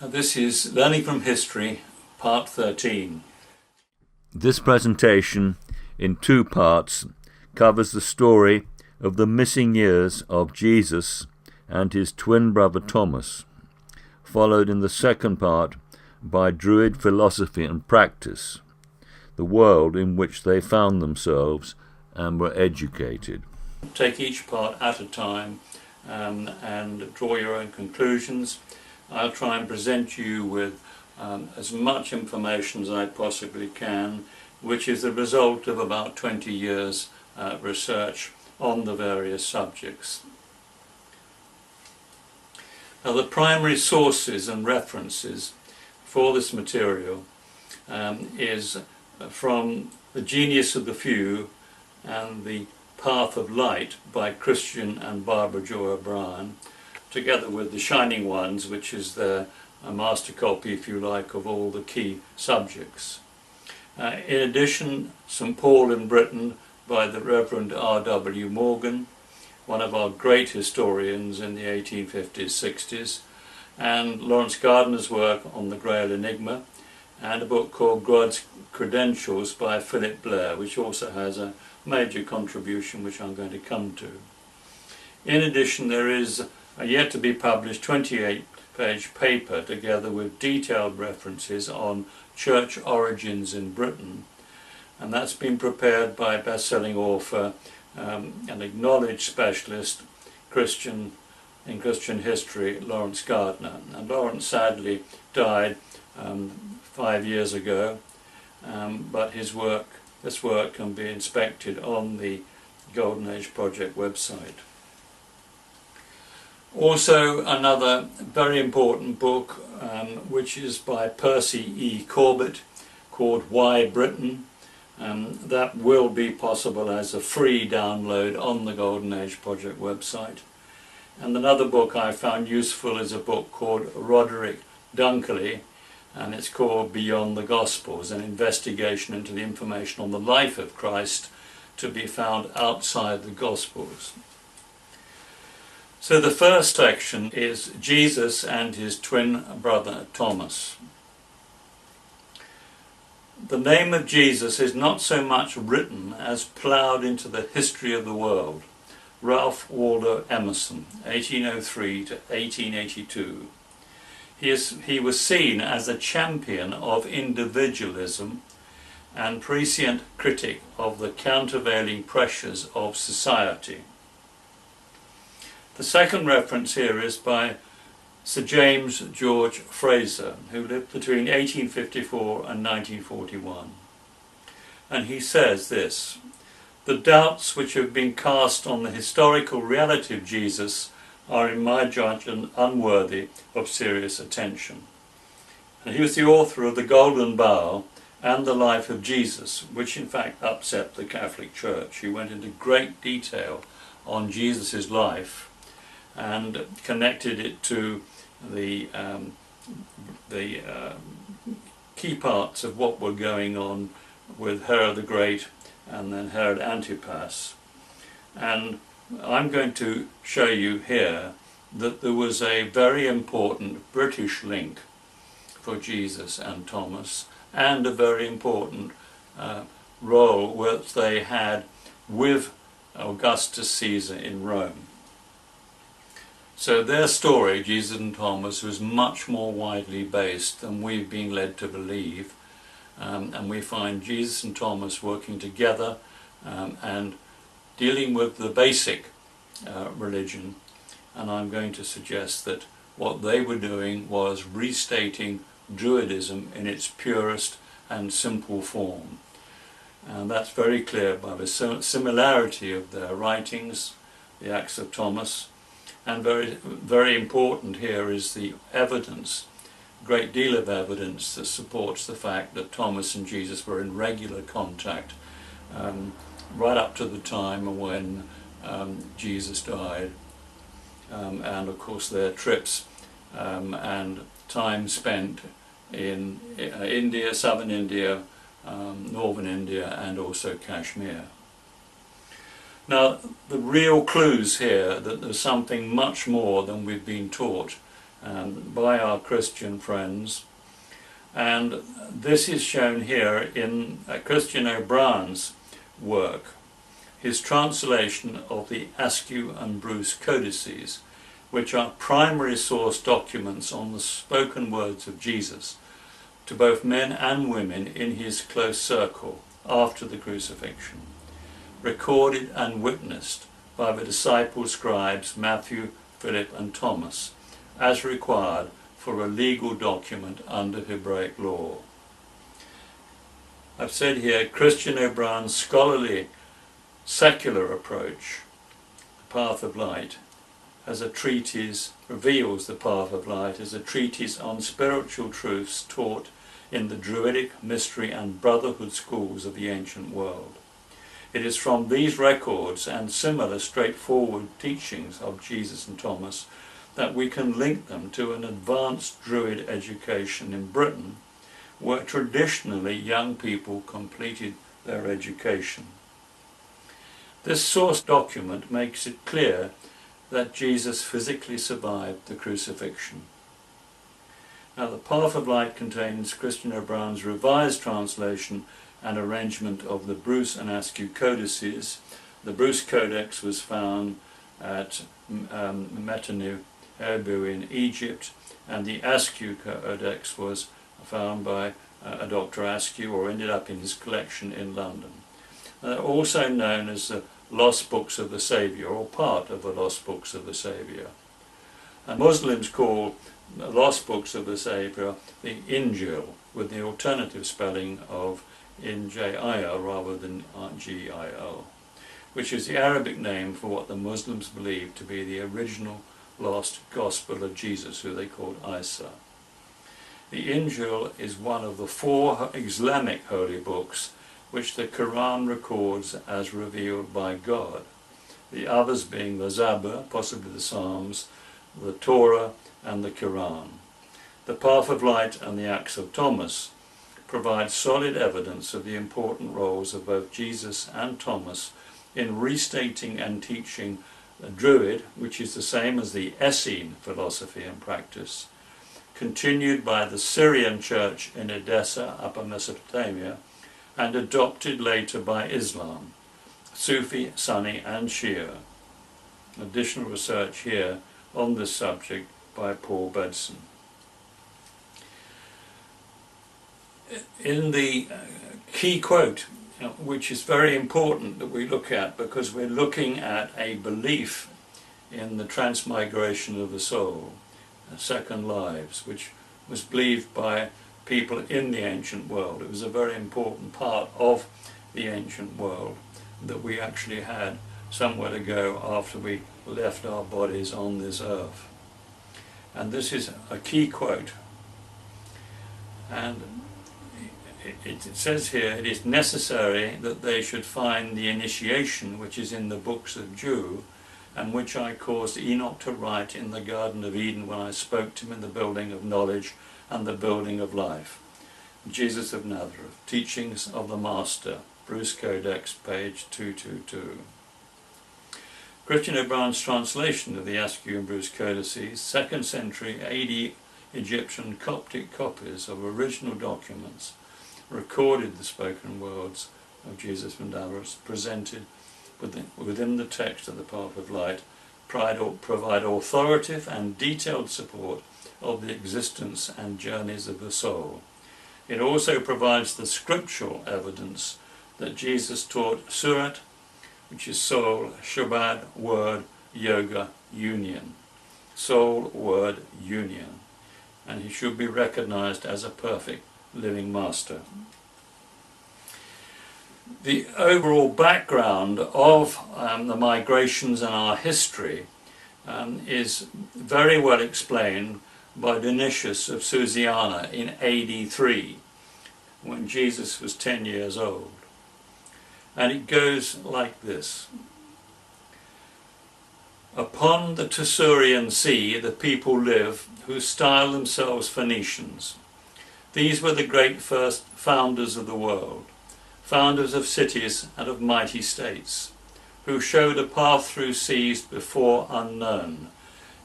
This is Learning from History, Part 13. This presentation, in two parts, covers the story of the missing years of Jesus and his twin brother Thomas, followed in the second part by Druid philosophy and practice, the world in which they found themselves and were educated. Take each part at a time and draw your own conclusions. I'll try and present you with as much information as I possibly can, which is the result of about 20 years research on the various subjects. Now, the primary sources and references for this material is from The Genius of the Few and The Path of Light by Christian and Barbara Joy O'Brien, together with The Shining Ones, which is their master copy, if you like, of all the key subjects. In addition, St. Paul in Britain by the Reverend R.W. Morgan, one of our great historians in the 1850s, 60s, and Lawrence Gardner's work on the Grail Enigma, and a book called God's Credentials by Philip Blair, which also has a major contribution which I'm going to come to. In addition, there is a yet to be published 28-page paper together with detailed references on church origins in Britain, and that's been prepared by best-selling author, an acknowledged specialist in Christian history, Lawrence Gardner. And Lawrence sadly died 5 years ago, but this work can be inspected on the Golden Age Project website. Also, another very important book, which is by Percy E. Corbett, called Why Britain? That will be possible as a free download on the Golden Age Project website. And another book I found useful is a book called Roderick Dunkley, and it's called Beyond the Gospels, an investigation into the information on the life of Christ to be found outside the Gospels. So the first section is Jesus and his twin brother Thomas. The name of Jesus is not so much written as ploughed into the history of the world. Ralph Waldo Emerson, 1803 to 1882. He was seen as a champion of individualism and prescient critic of the countervailing pressures of society. The second reference here is by Sir James George Fraser, who lived between 1854 and 1941. And he says this: "The doubts which have been cast on the historical reality of Jesus are, in my judgment, unworthy of serious attention." And he was the author of The Golden Bough and The Life of Jesus, which in fact upset the Catholic Church. He went into great detail on Jesus' life and connected it to the key parts of what were going on with Herod the Great and then Herod Antipas. And I'm going to show you here that there was a very important British link for Jesus and Thomas, and a very important role which they had with Augustus Caesar in Rome. So their story, Jesus and Thomas, was much more widely based than we've been led to believe, and we find Jesus and Thomas working together and dealing with the basic religion. And I'm going to suggest that what they were doing was restating Druidism in its purest and simple form. And that's very clear by the similarity of their writings, the Acts of Thomas. And very, very important here is the evidence, a great deal of evidence that supports the fact that Thomas and Jesus were in regular contact right up to the time when Jesus died. And of course their trips and time spent in India, southern India, northern India, and also Kashmir. Now, the real clues here that there's something much more than we've been taught by our Christian friends. And this is shown here in Christian O'Brien's work, his translation of the Askew and Bruce codices, which are primary source documents on the spoken words of Jesus to both men and women in his close circle after the crucifixion, recorded and witnessed by the disciple scribes Matthew, Philip and Thomas, as required for a legal document under Hebraic law. I've said here Christian O'Brien's scholarly secular approach, The Path of Light, as a treatise, reveals the path of light as a treatise on spiritual truths taught in the Druidic, mystery and brotherhood schools of the ancient world. It is from these records and similar straightforward teachings of Jesus and Thomas that we can link them to an advanced Druid education in Britain, where traditionally young people completed their education. This source document makes it clear that Jesus physically survived the crucifixion. Now, the Path of Light contains Christian O'Brien's revised translation and arrangement of the Bruce and Askew codices. The Bruce Codex was found at Metanu Erbu in Egypt, and the Askew Codex was found by a Dr. Askew, or ended up in his collection in London. They're also known as the Lost Books of the Saviour, or part of the Lost Books of the Saviour. And Muslims call the Lost Books of the Saviour the Injil, with the alternative spelling of Injil rather than Gil, which is the Arabic name for what the Muslims believe to be the original lost Gospel of Jesus, who they called Isa. The Injil is one of the 4 Islamic holy books which the Quran records as revealed by God, the others being the Zabur, possibly the Psalms, the Torah and the Quran. The Path of Light and the Acts of Thomas provide solid evidence of the important roles of both Jesus and Thomas in restating and teaching the Druid, which is the same as the Essene philosophy and practice, continued by the Syrian church in Edessa, Upper Mesopotamia, and adopted later by Islam, Sufi, Sunni and Shia. Additional research here on this subject by Paul Bedson. In the key quote, which is very important that we look at, because we're looking at a belief in the transmigration of the soul, second lives, which was believed by people in the ancient world. It was a very important part of the ancient world, that we actually had somewhere to go after we left our bodies on this earth. And this is a key quote. And it says here, it is necessary that they should find the initiation which is in the books of Jude, and which I caused Enoch to write in the Garden of Eden when I spoke to him in the building of knowledge and the building of life. Jesus of Nazareth, Teachings of the Master, Bruce Codex, page 222. Christian O'Brien's translation of the Askew and Bruce Codices, 2nd century AD Egyptian Coptic copies of original documents, recorded the spoken words of Jesus of Nazareth, presented within the text of the Path of Light, provide authoritative and detailed support of the existence and journeys of the soul. It also provides the scriptural evidence that Jesus taught Surat, which is soul, Shabbat, word, yoga, union. Soul, word, union. And he should be recognized as a perfect living master. The overall background of the migrations in our history is very well explained by Dionysius of Susiana in AD 3, when Jesus was 10 years old. And it goes like this. Upon the Tessurian Sea the people live who style themselves Phoenicians. These were the great first founders of the world, founders of cities and of mighty states, who showed a path through seas before unknown.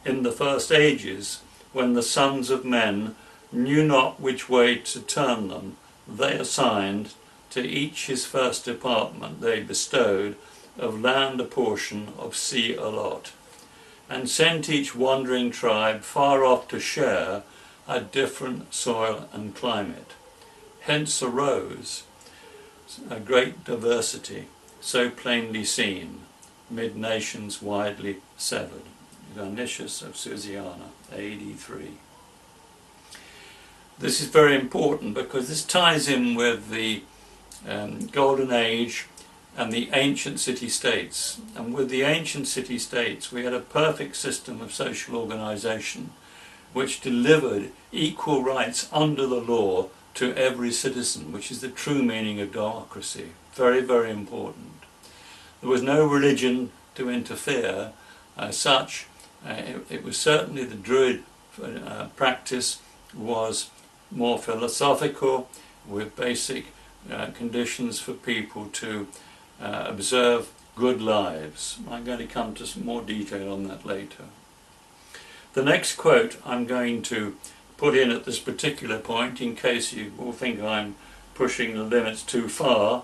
In the first ages, when the sons of men knew not which way to turn them, they assigned to each his first department they bestowed, of land a portion, of sea a lot, and sent each wandering tribe far off to share a different soil and climate. Hence arose a great diversity, so plainly seen, mid nations widely severed. Dionysius of Susiana, AD 3. This is very important because this ties in with the Golden Age and the ancient city-states. And with the ancient city-states we had a perfect system of social organisation which delivered equal rights under the law to every citizen, which is the true meaning of democracy. Very, very important. There was no religion to interfere as such. It was certainly the Druid practice was more philosophical, with basic conditions for people to observe good lives. I'm going to come to some more detail on that later. The next quote I'm going to put in at this particular point, in case you all think I'm pushing the limits too far,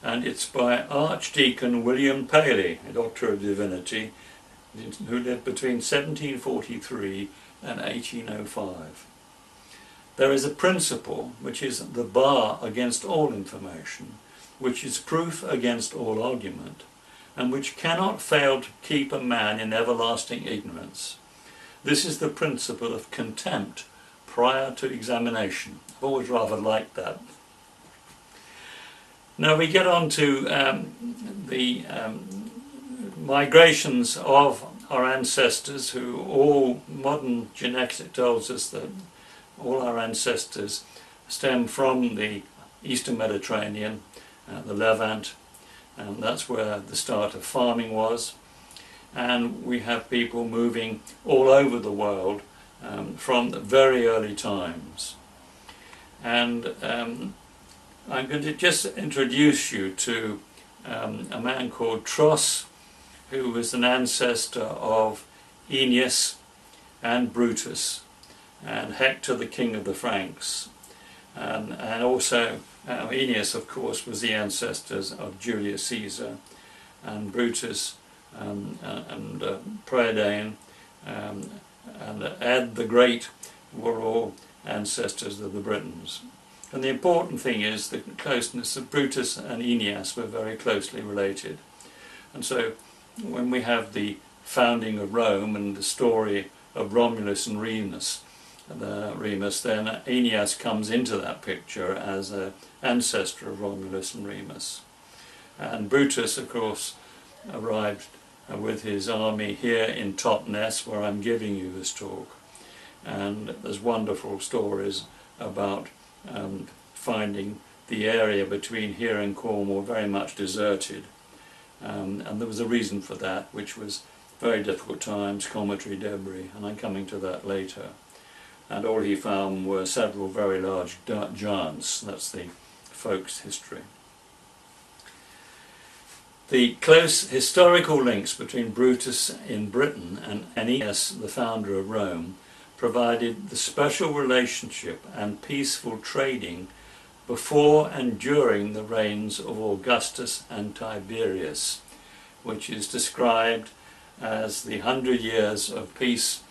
and it's by Archdeacon William Paley, a Doctor of Divinity, who lived between 1743 and 1805. There is a principle which is the bar against all information, which is proof against all argument, and which cannot fail to keep a man in everlasting ignorance. This is the principle of contempt prior to examination. I've always rather liked that. Now we get on to the migrations of our ancestors, who all modern genetics tells us that all our ancestors stem from the Eastern Mediterranean, the Levant, and that's where the start of farming was. And we have people moving all over the world from the very early times. And I'm going to just introduce you to a man called Tros, who was an ancestor of Aeneas and Brutus, and Hector, the king of the Franks. And also Aeneas, of course, was the ancestors of Julius Caesar, and Brutus and Priadane and Ed the Great were all ancestors of the Britons. And the important thing is the closeness of Brutus and Aeneas were very closely related. And so when we have the founding of Rome and the story of Romulus and Remus, then Aeneas comes into that picture as an ancestor of Romulus and Remus. And Brutus, of course, arrived with his army here in Totnes, where I'm giving you this talk. And there's wonderful stories about finding the area between here and Cornwall very much deserted. And there was a reason for that, which was very difficult times, cometary debris, and I'm coming to that later. And all he found were several very large giants. That's the folk's history. The close historical links between Brutus in Britain and Aeneas, the founder of Rome, provided the special relationship and peaceful trading before and during the reigns of Augustus and Tiberius, which is described as the 100 years of peace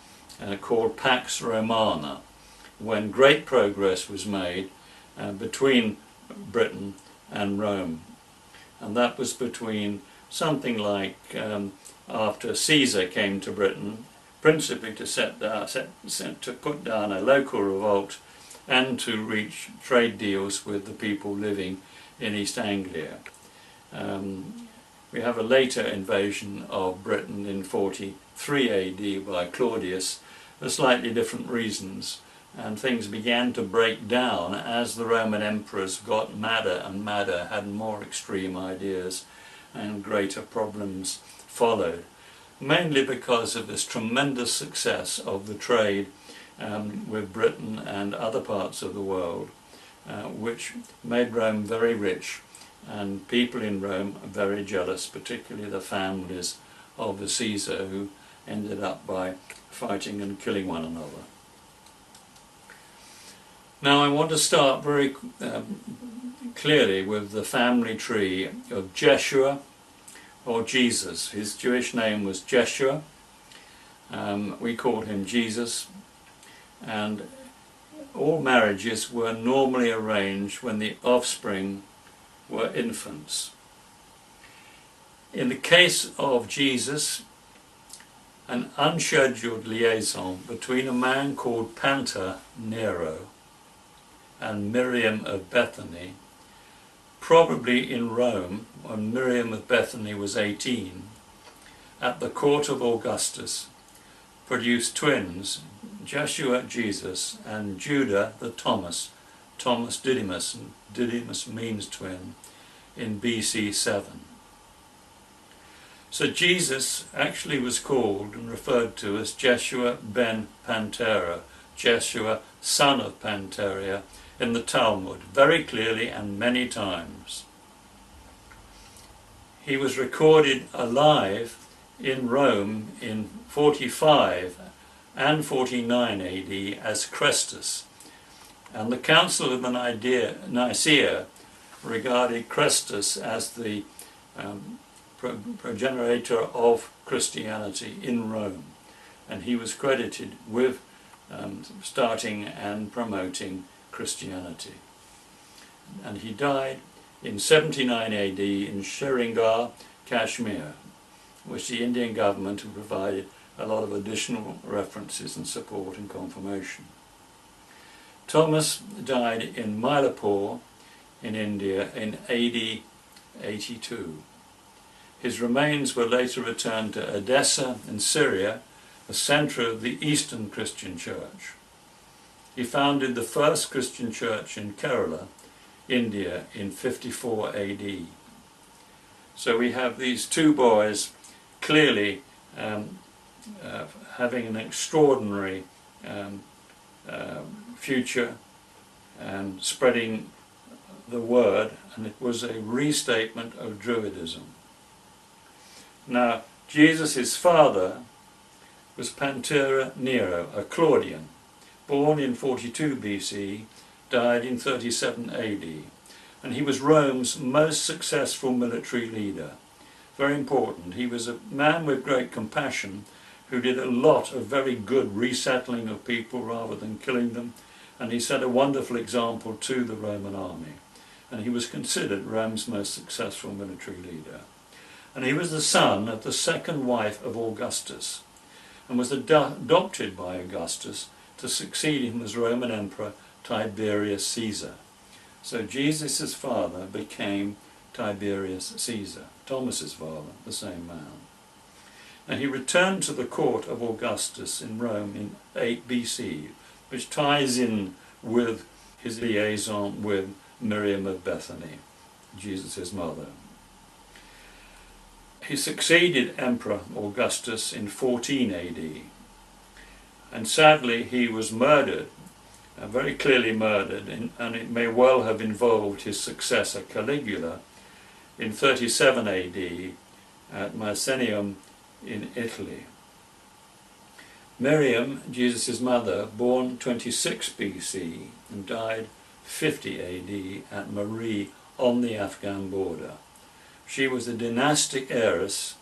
called Pax Romana, when great progress was made between Britain and Rome. And that was between something like after Caesar came to Britain, principally to put down a local revolt and to reach trade deals with the people living in East Anglia. We have a later invasion of Britain in 43 AD by Claudius for slightly different reasons, and things began to break down as the Roman emperors got madder and madder, had more extreme ideas, and greater problems followed, mainly because of this tremendous success of the trade with Britain and other parts of the world, which made Rome very rich, and people in Rome very jealous, particularly the families of the Caesar, who ended up by fighting and killing one another. Now I want to start very clearly with the family tree of Jeshua, or Jesus. His Jewish name was Jeshua. We called him Jesus. And all marriages were normally arranged when the offspring were infants. In the case of Jesus, an unscheduled liaison between a man called Panta Nero and Miriam of Bethany, probably in Rome when Miriam of Bethany was 18, at the court of Augustus, produced twins, Jeshua Jesus and Judah the Thomas Didymus, and Didymus means twin, in BC 7. So Jesus actually was called and referred to as Jeshua ben Pantera, Jeshua son of Panteria, in the Talmud, very clearly and many times. He was recorded alive in Rome in 45 and 49 AD as Chrestus, and the Council of Nicaea regarded Chrestus as the progenitor of Christianity in Rome, and he was credited with starting and promoting Christianity. And he died in 79 AD in Srinagar, Kashmir, which the Indian government had provided a lot of additional references and support and confirmation. Thomas died in Mylapore in India in AD 82. His remains were later returned to Edessa in Syria, a centre of the Eastern Christian Church. He founded the first Christian church in Kerala, India, in 54 AD. So we have these two boys clearly having an extraordinary future and spreading the word, and it was a restatement of Druidism. Now, Jesus' father was Pantera Nero, a Claudian, born in 42 BC, died in 37 AD, and he was Rome's most successful military leader. Very important. He was a man with great compassion who did a lot of very good resettling of people rather than killing them, and he set a wonderful example to the Roman army, and he was considered Rome's most successful military leader. And he was the son of the second wife of Augustus, and was adopted by Augustus to succeed him as Roman Emperor Tiberius Caesar. So Jesus' father became Tiberius Caesar, Thomas's father, the same man. And he returned to the court of Augustus in Rome in 8 BC, which ties in with his liaison with Miriam of Bethany, Jesus' mother. He succeeded Emperor Augustus in 14 AD, and sadly he was murdered, very clearly murdered, and it may well have involved his successor Caligula in 37 AD at Mycenaeum in Italy. Miriam, Jesus' mother, born 26 BC and died 50 AD at Marie on the Afghan border. She was a dynastic heiress,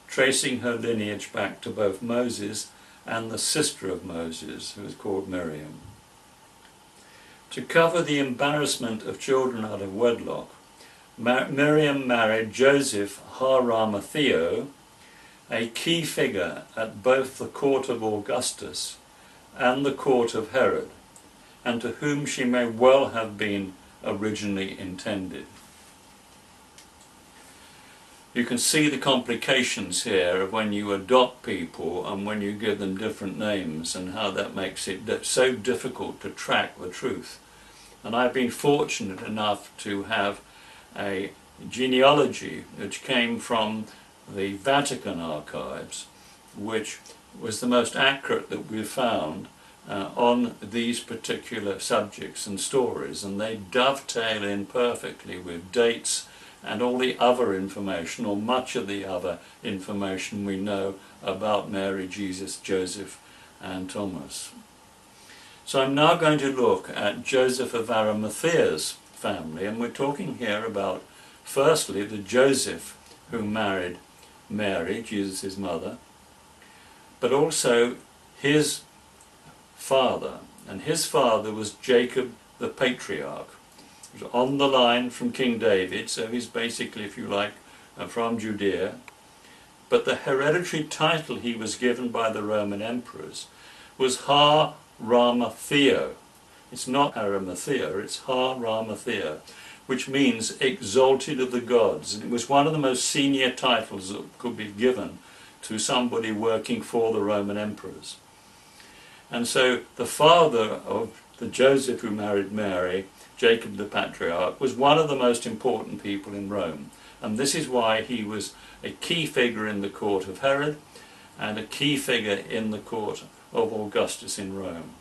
tracing her lineage back to both Moses and the sister of Moses, who was called Miriam. To cover the embarrassment of children out of wedlock, Miriam married Joseph Haramathaeo, a key figure at both the court of Augustus and the court of Herod, and to whom she may well have been originally intended. You can see the complications here of when you adopt people and when you give them different names, and how that makes it so difficult to track the truth. And I've been fortunate enough to have a genealogy which came from the Vatican archives, which was the most accurate that we've found on these particular subjects and stories, and they dovetail in perfectly with dates and all the other information, or much of the other information we know about Mary, Jesus, Joseph and Thomas. So I'm now going to look at Joseph of Arimathea's family, and we're talking here about, firstly, the Joseph who married Mary, Jesus' mother, but also his father. And his father was Jacob the patriarch. He was on the line from King David, so he's basically, if you like, from Judea. But the hereditary title he was given by the Roman emperors was Har Ramatheo. It's not Arimathea, it's Har Ramathea, which means exalted of the gods. And it was one of the most senior titles that could be given to somebody working for the Roman emperors. And so the father of the Joseph who married Mary, Jacob the patriarch, was one of the most important people in Rome. And this is why he was a key figure in the court of Herod and a key figure in the court of Augustus in Rome.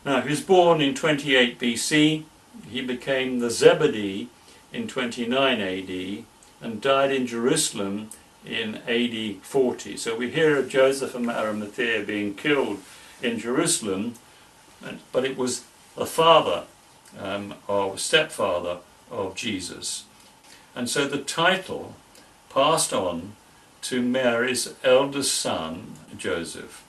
Now, he was born in 28 BC. He became the Zebedee in 29 AD and died in Jerusalem in AD 40. So we hear of Joseph of Arimathea being killed in Jerusalem, but it was the father or stepfather of Jesus. And so the title passed on to Mary's eldest son, Joseph.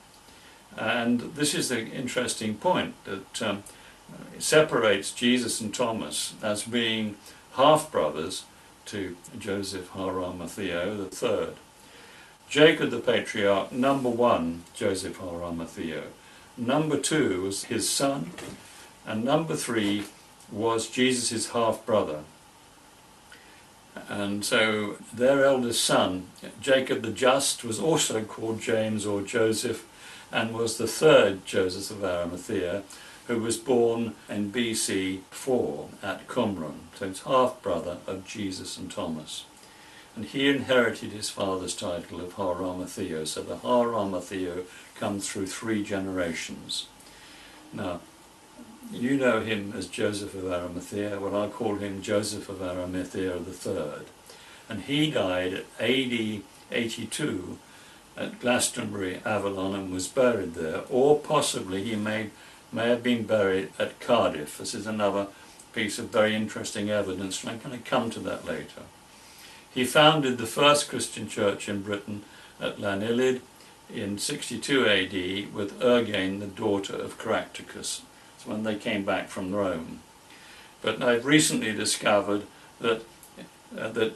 And this is the interesting point, that it separates Jesus and Thomas as being half-brothers to Joseph Har Ramatheo III. Jacob the patriarch, number one, Joseph Har Ramatheo. Number two was his son, and number three was Jesus' half-brother. And so their eldest son, Jacob the Just, was also called James or Joseph, and was the third Joseph of Arimathea, who was born in BC 4 at Qumran. So it's half-brother of Jesus and Thomas. And he inherited his father's title of Har Ramatheo. So the Har Ramatheo comes through 3 generations. Now, you know him as Joseph of Arimathea. Well, I call him Joseph of Arimathea III. And he died at AD 82 at Glastonbury, Avalon, and was buried there. Or possibly he may have been buried at Cardiff. This is another piece of very interesting evidence, and I'm going to come to that later. He founded the first Christian church in Britain at Llanillid in 62 AD with Urgane, the daughter of Caractacus. It's when they came back from Rome. But I've recently discovered that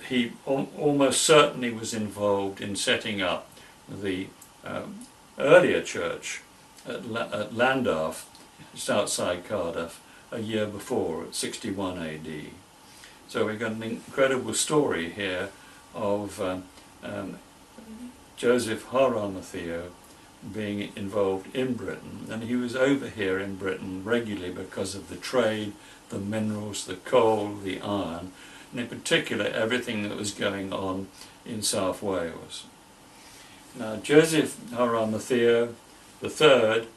he almost certainly was involved in setting up the earlier church at Llandaff, just outside Cardiff, a year before, at 61 AD. So we've got an incredible story here of Joseph Har Ramatheo being involved in Britain, and he was over here in Britain regularly because of the trade, the minerals, the coal, the iron, and in particular everything that was going on in South Wales. Now, Joseph Har Ramatheo III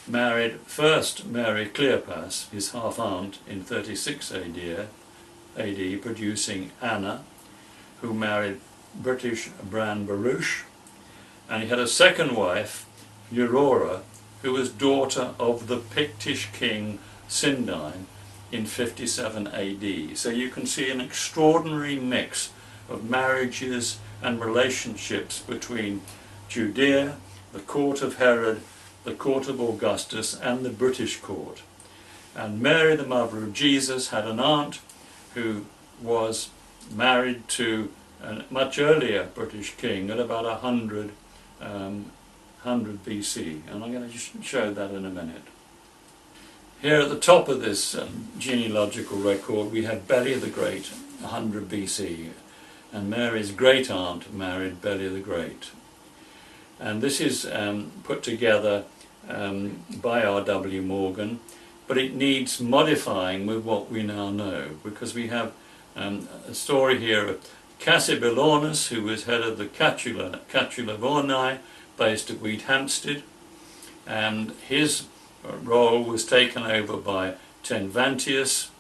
married first Mary Cleopas, his half-aunt, in 36 AD, producing Anna, who married British Bran Baruch, and he had a second wife, Aurora, who was daughter of the Pictish king Sindine in 57 AD. So you can see an extraordinary mix of marriages and relationships between Judea, the court of Herod, the court of Augustus, and the British court. And Mary, the mother of Jesus, had an aunt who was married to a much earlier British king at about 100 BC, and I'm going to just show that in a minute. Here at the top of this genealogical record we have Beli the Great, 100 BC, and Mary's great aunt married Beli the Great. And this is put together by R.W. Morgan, but it needs modifying with what we now know, because we have a story here of Cassibellaunus, who was head of the Catula Vornae, based at Wheathampstead, and his role was taken over by Tenvantius.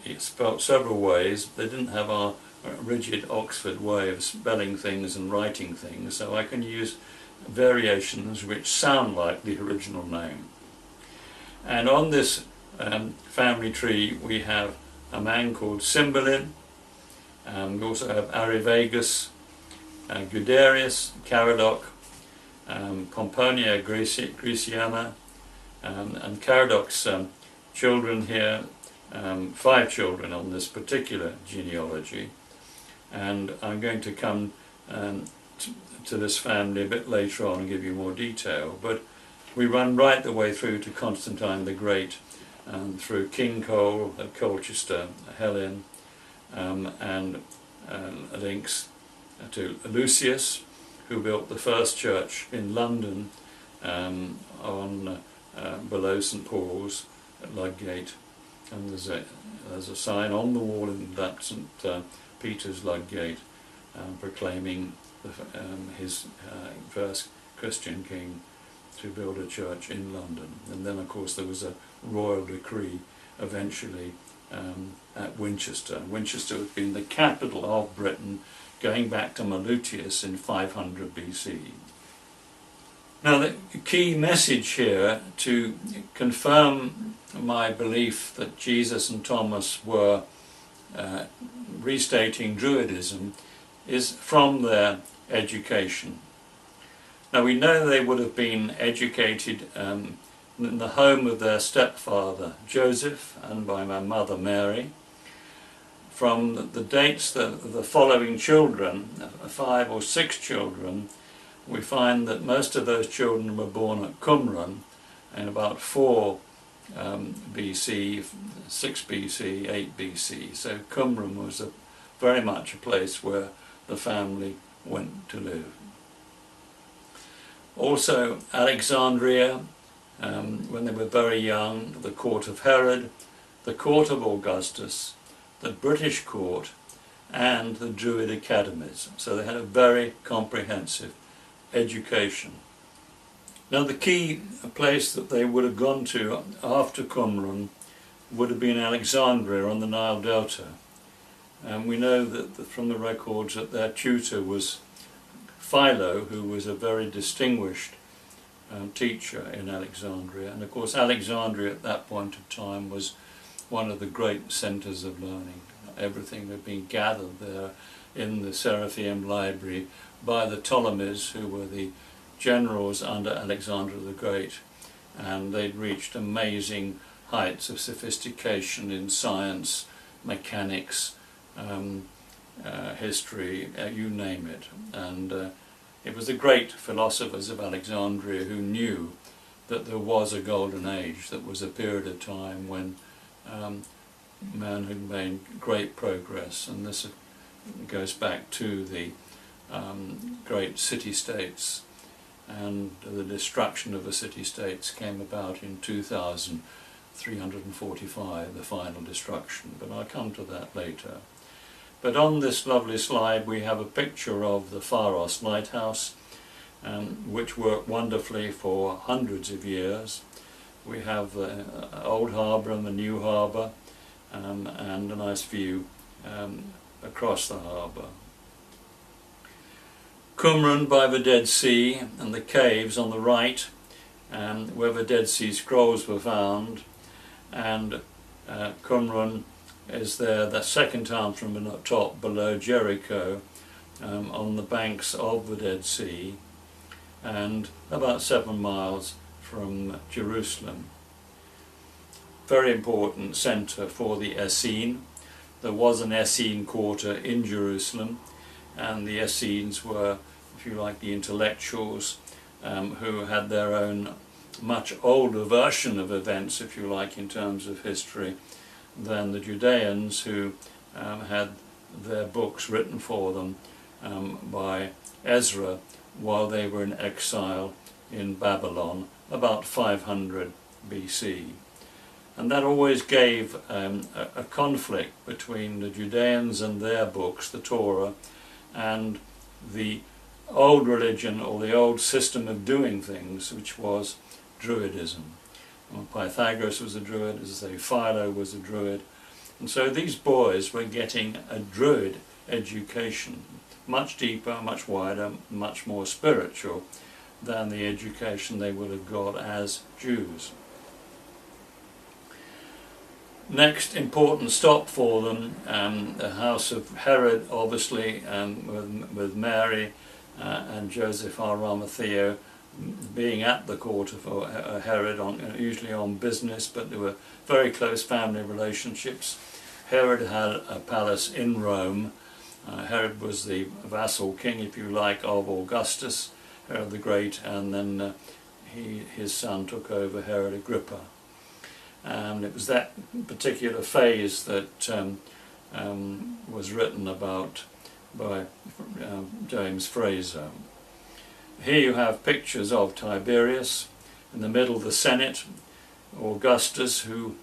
It's spelt several ways. They didn't have our rigid Oxford way of spelling things and writing things, so I can use variations which sound like the original name. And on this family tree we have a man called Cymbeline. We also have Arivagus, Guderius, Caradoc, Pomponia Greciana, and Caradoc's children here, 5 children on this particular genealogy. And I'm going to come to this family a bit later on and give you more detail. But we run right the way through to Constantine the Great, through King Cole of Colchester, Helen, and links to Lucius, who built the first church in London below St Paul's at Ludgate, and there's a sign on the wall in that St Peter's Ludgate proclaiming his first Christian king to build a church in London. And then of course there was a royal decree eventually at Winchester. Winchester had been the capital of Britain going back to Malutius in 500 BC. Now the key message here to confirm my belief that Jesus and Thomas were restating Druidism is from their education. Now we know they would have been educated in the home of their stepfather Joseph and by my mother Mary. From the dates of the following children, 5 or 6 children, we find that most of those children were born at Qumran in about 4 BC, 6 BC, 8 BC. So Qumran was very much a place where the family went to live. Also Alexandria, when they were very young, the court of Herod, the court of Augustus, the British court, and the Druid academies. So they had a very comprehensive education. Now the key place that they would have gone to after Qumran would have been Alexandria on the Nile Delta. And we know that from the records that their tutor was Philo, who was a very distinguished teacher in Alexandria. And of course Alexandria at that point of time was one of the great centres of learning. Everything had been gathered there in the Serapeum Library by the Ptolemies, who were the generals under Alexander the Great, and they'd reached amazing heights of sophistication in science, mechanics, history, you name it. And it was the great philosophers of Alexandria who knew that there was a golden age, that was a period of time when man had made great progress, and this goes back to the great city-states, and the destruction of the city-states came about in 2345, the final destruction, but I'll come to that later. But on this lovely slide we have a picture of the Pharos lighthouse, which worked wonderfully for hundreds of years. We have the old harbour and the new harbour, and a nice view across the harbour. Qumran by the Dead Sea and the caves on the right, where the Dead Sea Scrolls were found, and Qumran is there the second town from the top below Jericho, on the banks of the Dead Sea, and about 7 miles from Jerusalem. Very important centre for the Essenes. There was an Essene quarter in Jerusalem, and the Essenes were, if you like, the intellectuals who had their own much older version of events, if you like, in terms of history, than the Judeans, who had their books written for them by Ezra while they were in exile in Babylon about 500 BC. And that always gave a conflict between the Judeans and their books, the Torah, and the old religion or the old system of doing things, which was Druidism. Pythagoras was a Druid, as I say, Philo was a Druid, and so these boys were getting a Druid education, much deeper, much wider, much more spiritual than the education they would have got as Jews. Next important stop for them, the house of Herod, obviously, with Mary and Joseph Arimathea being at the court of Herod, usually on business, but there were very close family relationships. Herod had a palace in Rome. Herod was the vassal king, if you like, of Augustus, Herod the Great, and then his son took over, Herod Agrippa. And it was that particular phase that was written about by James Fraser. Here you have pictures of Tiberius, in the middle the Senate, Augustus, who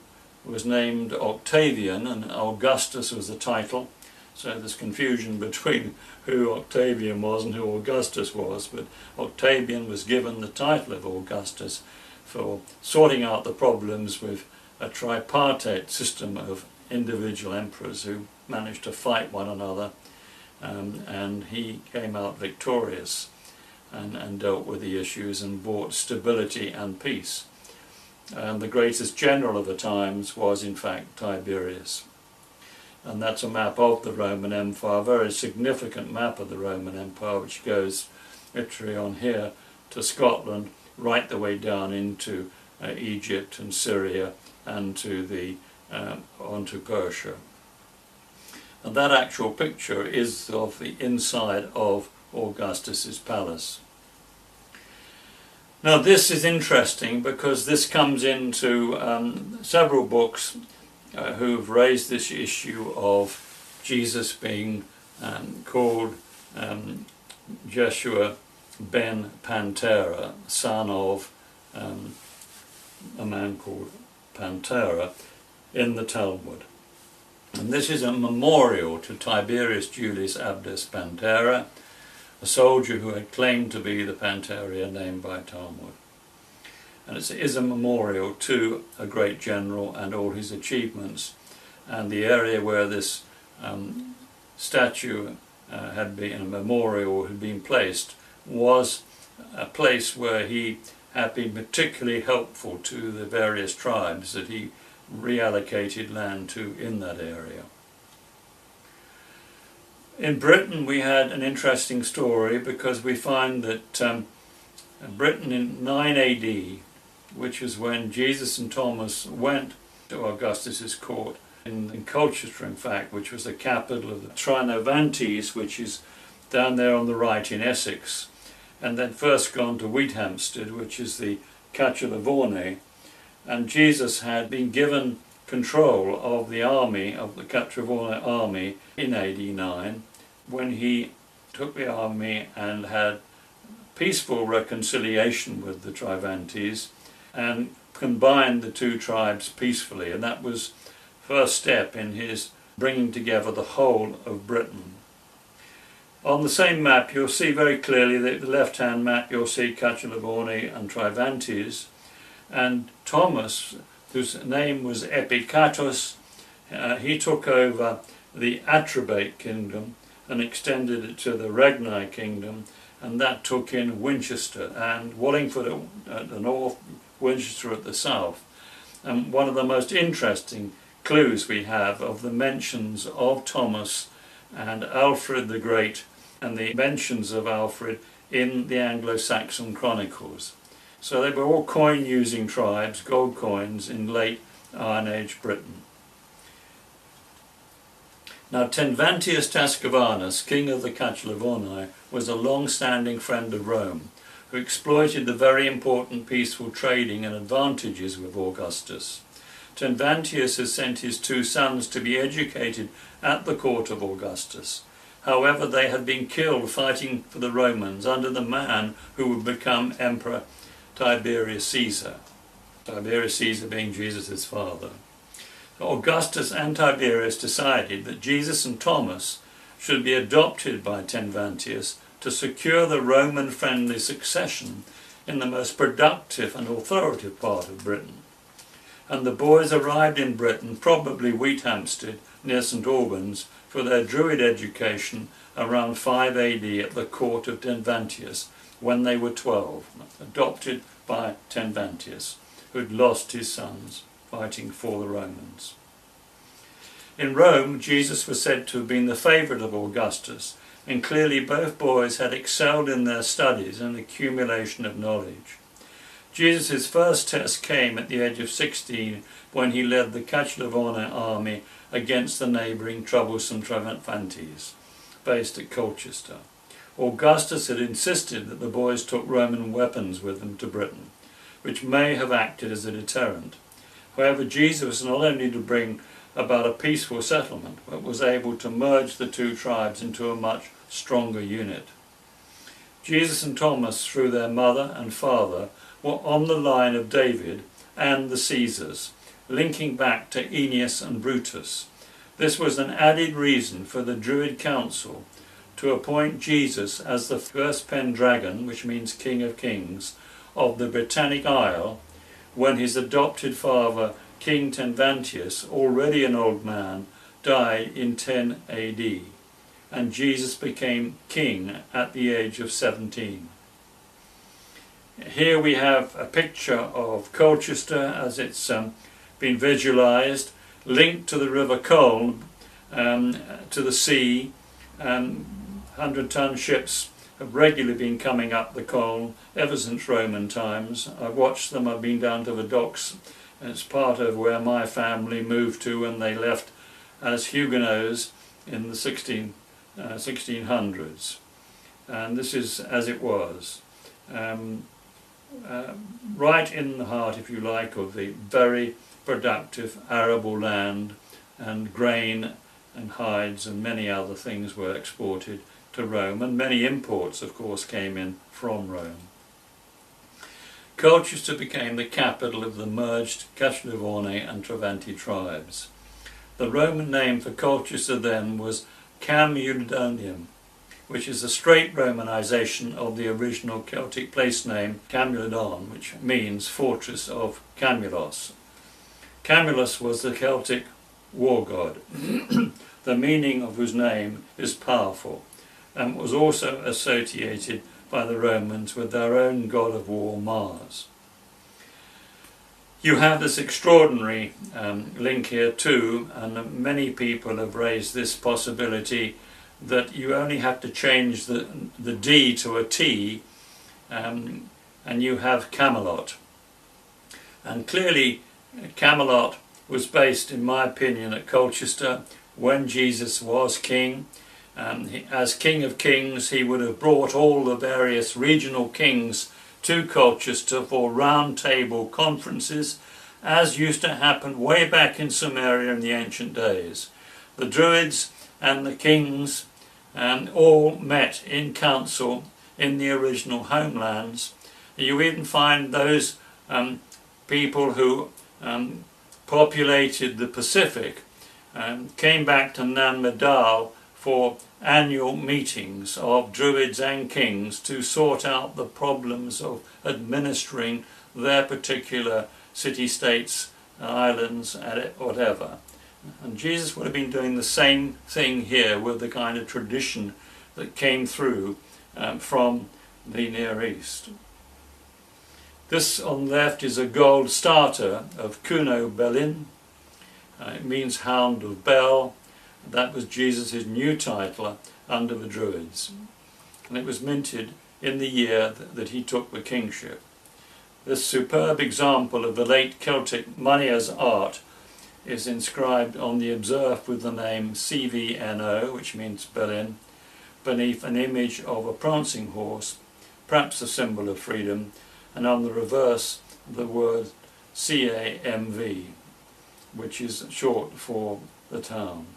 was named Octavian, and Augustus was the title, so there's confusion between who Octavian was and who Augustus was, but Octavian was given the title of Augustus for sorting out the problems with a tripartite system of individual emperors who managed to fight one another, and he came out victorious and dealt with the issues and brought stability and peace. And the greatest general of the times was in fact Tiberius. And that's a map of the Roman Empire, a very significant map of the Roman Empire, which goes literally on here to Scotland, right the way down into Egypt and Syria and to onto Persia. And that actual picture is of the inside of Augustus's palace. Now this is interesting because this comes into several books who've raised this issue of Jesus being called Jeshua ben Pantera, son of a man called Pantera, in the Talmud. And this is a memorial to Tiberius Julius Abdus Pantera, a soldier who had claimed to be the Pantaria named by Talmud. And it is a memorial to a great general and all his achievements. And the area where this statue had been, a memorial had been placed, was a place where he had been particularly helpful to the various tribes that he reallocated land to in that area. In Britain we had an interesting story because we find that Britain in 9 AD, which was when Jesus and Thomas went to Augustus's court in Colchester, in fact, which was the capital of the Trinovantes, which is down there on the right in Essex, and then first gone to Wheathampstead, which is the Caccialavone, and Jesus had been given control of the army, of the Caccialavone army, in AD 9, when he took the army and had peaceful reconciliation with the Trivandtes and combined the two tribes peacefully, and that was first step in his bringing together the whole of Britain. On the same map you'll see very clearly that the left-hand map you'll see Caccialavone and Trivandtes, and Thomas, whose name was Epikatos, he took over the Atrebate kingdom and extended it to the Regni kingdom, and that took in Winchester and Wallingford at the north, Winchester at the south. And one of the most interesting clues we have of the mentions of Thomas and Alfred the Great and the mentions of Alfred in the Anglo-Saxon chronicles. So they were all coin-using tribes, gold coins, in late Iron Age Britain. Now Tenvantius Tascavanus, king of the Caccialavoni, was a long-standing friend of Rome, who exploited the very important peaceful trading and advantages with Augustus. Tenvantius has sent his two sons to be educated at the court of Augustus. However, they had been killed fighting for the Romans under the man who would become Emperor Tiberius Caesar. Tiberius Caesar being Jesus' father. Augustus and Tiberius decided that Jesus and Thomas should be adopted by Tenvantius to secure the Roman-friendly succession in the most productive and authoritative part of Britain. And the boys arrived in Britain, probably Wheathampstead, near St Albans, for their Druid education around 5 AD at the court of Tenvantius, when they were 12, adopted by Tenvantius, who had lost his sons fighting for the Romans. In Rome, Jesus was said to have been the favourite of Augustus, and clearly both boys had excelled in their studies and accumulation of knowledge. Jesus' first test came at the age of 16 when he led the Catiline army against the neighbouring troublesome Travantes, based at Colchester. Augustus had insisted that the boys took Roman weapons with them to Britain, which may have acted as a deterrent. However, Jesus was not only to bring about a peaceful settlement, but was able to merge the two tribes into a much stronger unit. Jesus and Thomas, through their mother and father, were on the line of David and the Caesars, linking back to Aeneas and Brutus. This was an added reason for the Druid Council to appoint Jesus as the first Pendragon, which means King of Kings, of the Britannic Isle, when his adopted father, King Tenvantius, already an old man, died in 10 AD, and Jesus became king at the age of 17. Here we have a picture of Colchester as it's been visualised, linked to the River Colne, to the sea. 100-ton ships have regularly been coming up the Colne ever since Roman times. I've watched them. I've been down to the docks. It's part of where my family moved to when they left as Huguenots in the 1600s. And this is as it was. Right in the heart, if you like, of the very productive arable land, and grain and hides and many other things were exported to Rome, and many imports, of course, came in from Rome. Colchester became the capital of the merged Catiline and Travanti tribes. The Roman name for Colchester then was Camulodonium, which is a straight Romanization of the original Celtic place name Camulodon, which means fortress of Camulos. Camulus was the Celtic war god, the meaning of whose name is powerful, and was also associated by the Romans with their own god of war, Mars. You have this extraordinary link here too, and many people have raised this possibility that you only have to change the D to a T, and you have Camelot. And clearly Camelot was based, in my opinion, at Colchester when Jesus was king. As King of Kings, he would have brought all the various regional kings to Colchester for round table conferences, as used to happen way back in Sumeria in the ancient days. The Druids and the kings all met in council in the original homelands. You even find those people who populated the Pacific came back to Nan Madal for annual meetings of Druids and kings to sort out the problems of administering their particular city-states, islands, whatever. And Jesus would have been doing the same thing here with the kind of tradition that came through from the Near East. This on the left is a gold starter of Cuno Belin. It means Hound of Bel. That was Jesus' new title under the Druids. And it was minted in the year that he took the kingship. This superb example of the late Celtic moneyer's art is inscribed on the obverse with the name CVNO, which means Berlin, beneath an image of a prancing horse, perhaps a symbol of freedom, and on the reverse the word CAMV, which is short for the town.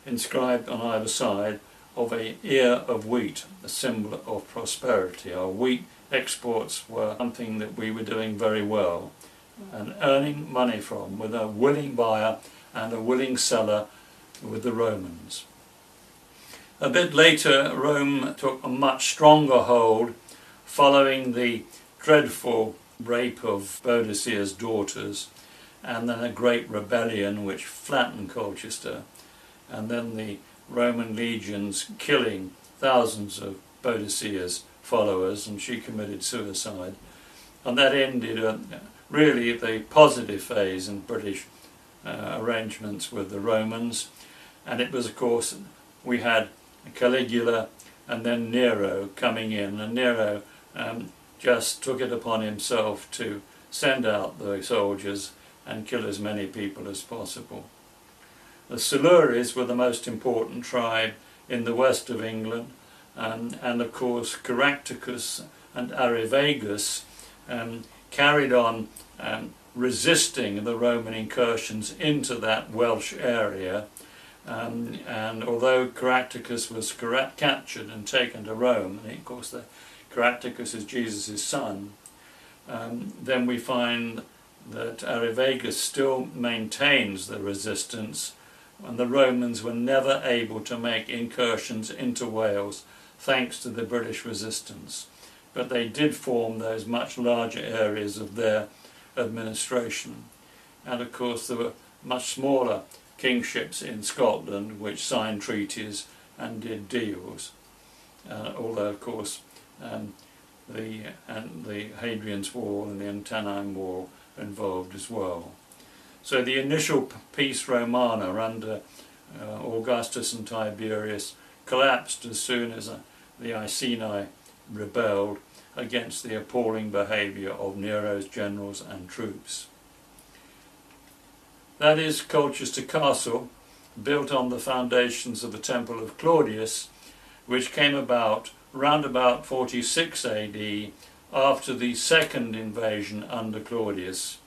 Inscribed on either side of an ear of wheat, a symbol of prosperity. Our wheat exports were something that we were doing very well and earning money from, with a willing buyer and a willing seller with the Romans. A bit later, Rome took a much stronger hold following the dreadful rape of Boadicea's daughters, and then a great rebellion which flattened Colchester, and then the Roman legions killing thousands of Boadicea's followers, and she committed suicide. And that ended really the positive phase in British arrangements with the Romans. And it was, of course, we had Caligula and then Nero coming in, and Nero just took it upon himself to send out the soldiers and kill as many people as possible. The Silures were the most important tribe in the west of England, and of course Caractacus and Arivagus carried on resisting the Roman incursions into that Welsh area, and although Caractacus was captured and taken to Rome, and of course Caractacus is Jesus' son, then we find that Arivagus still maintains the resistance, and the Romans were never able to make incursions into Wales thanks to the British resistance. But they did form those much larger areas of their administration. And of course there were much smaller kingships in Scotland which signed treaties and did deals, although of course the Hadrian's Wall and the Antonine Wall are involved as well. So the initial peace Romana under Augustus and Tiberius collapsed as soon as the Iceni rebelled against the appalling behaviour of Nero's generals and troops. That is Colchester Castle, built on the foundations of the Temple of Claudius, which came about round about 46 AD after the second invasion under Claudius.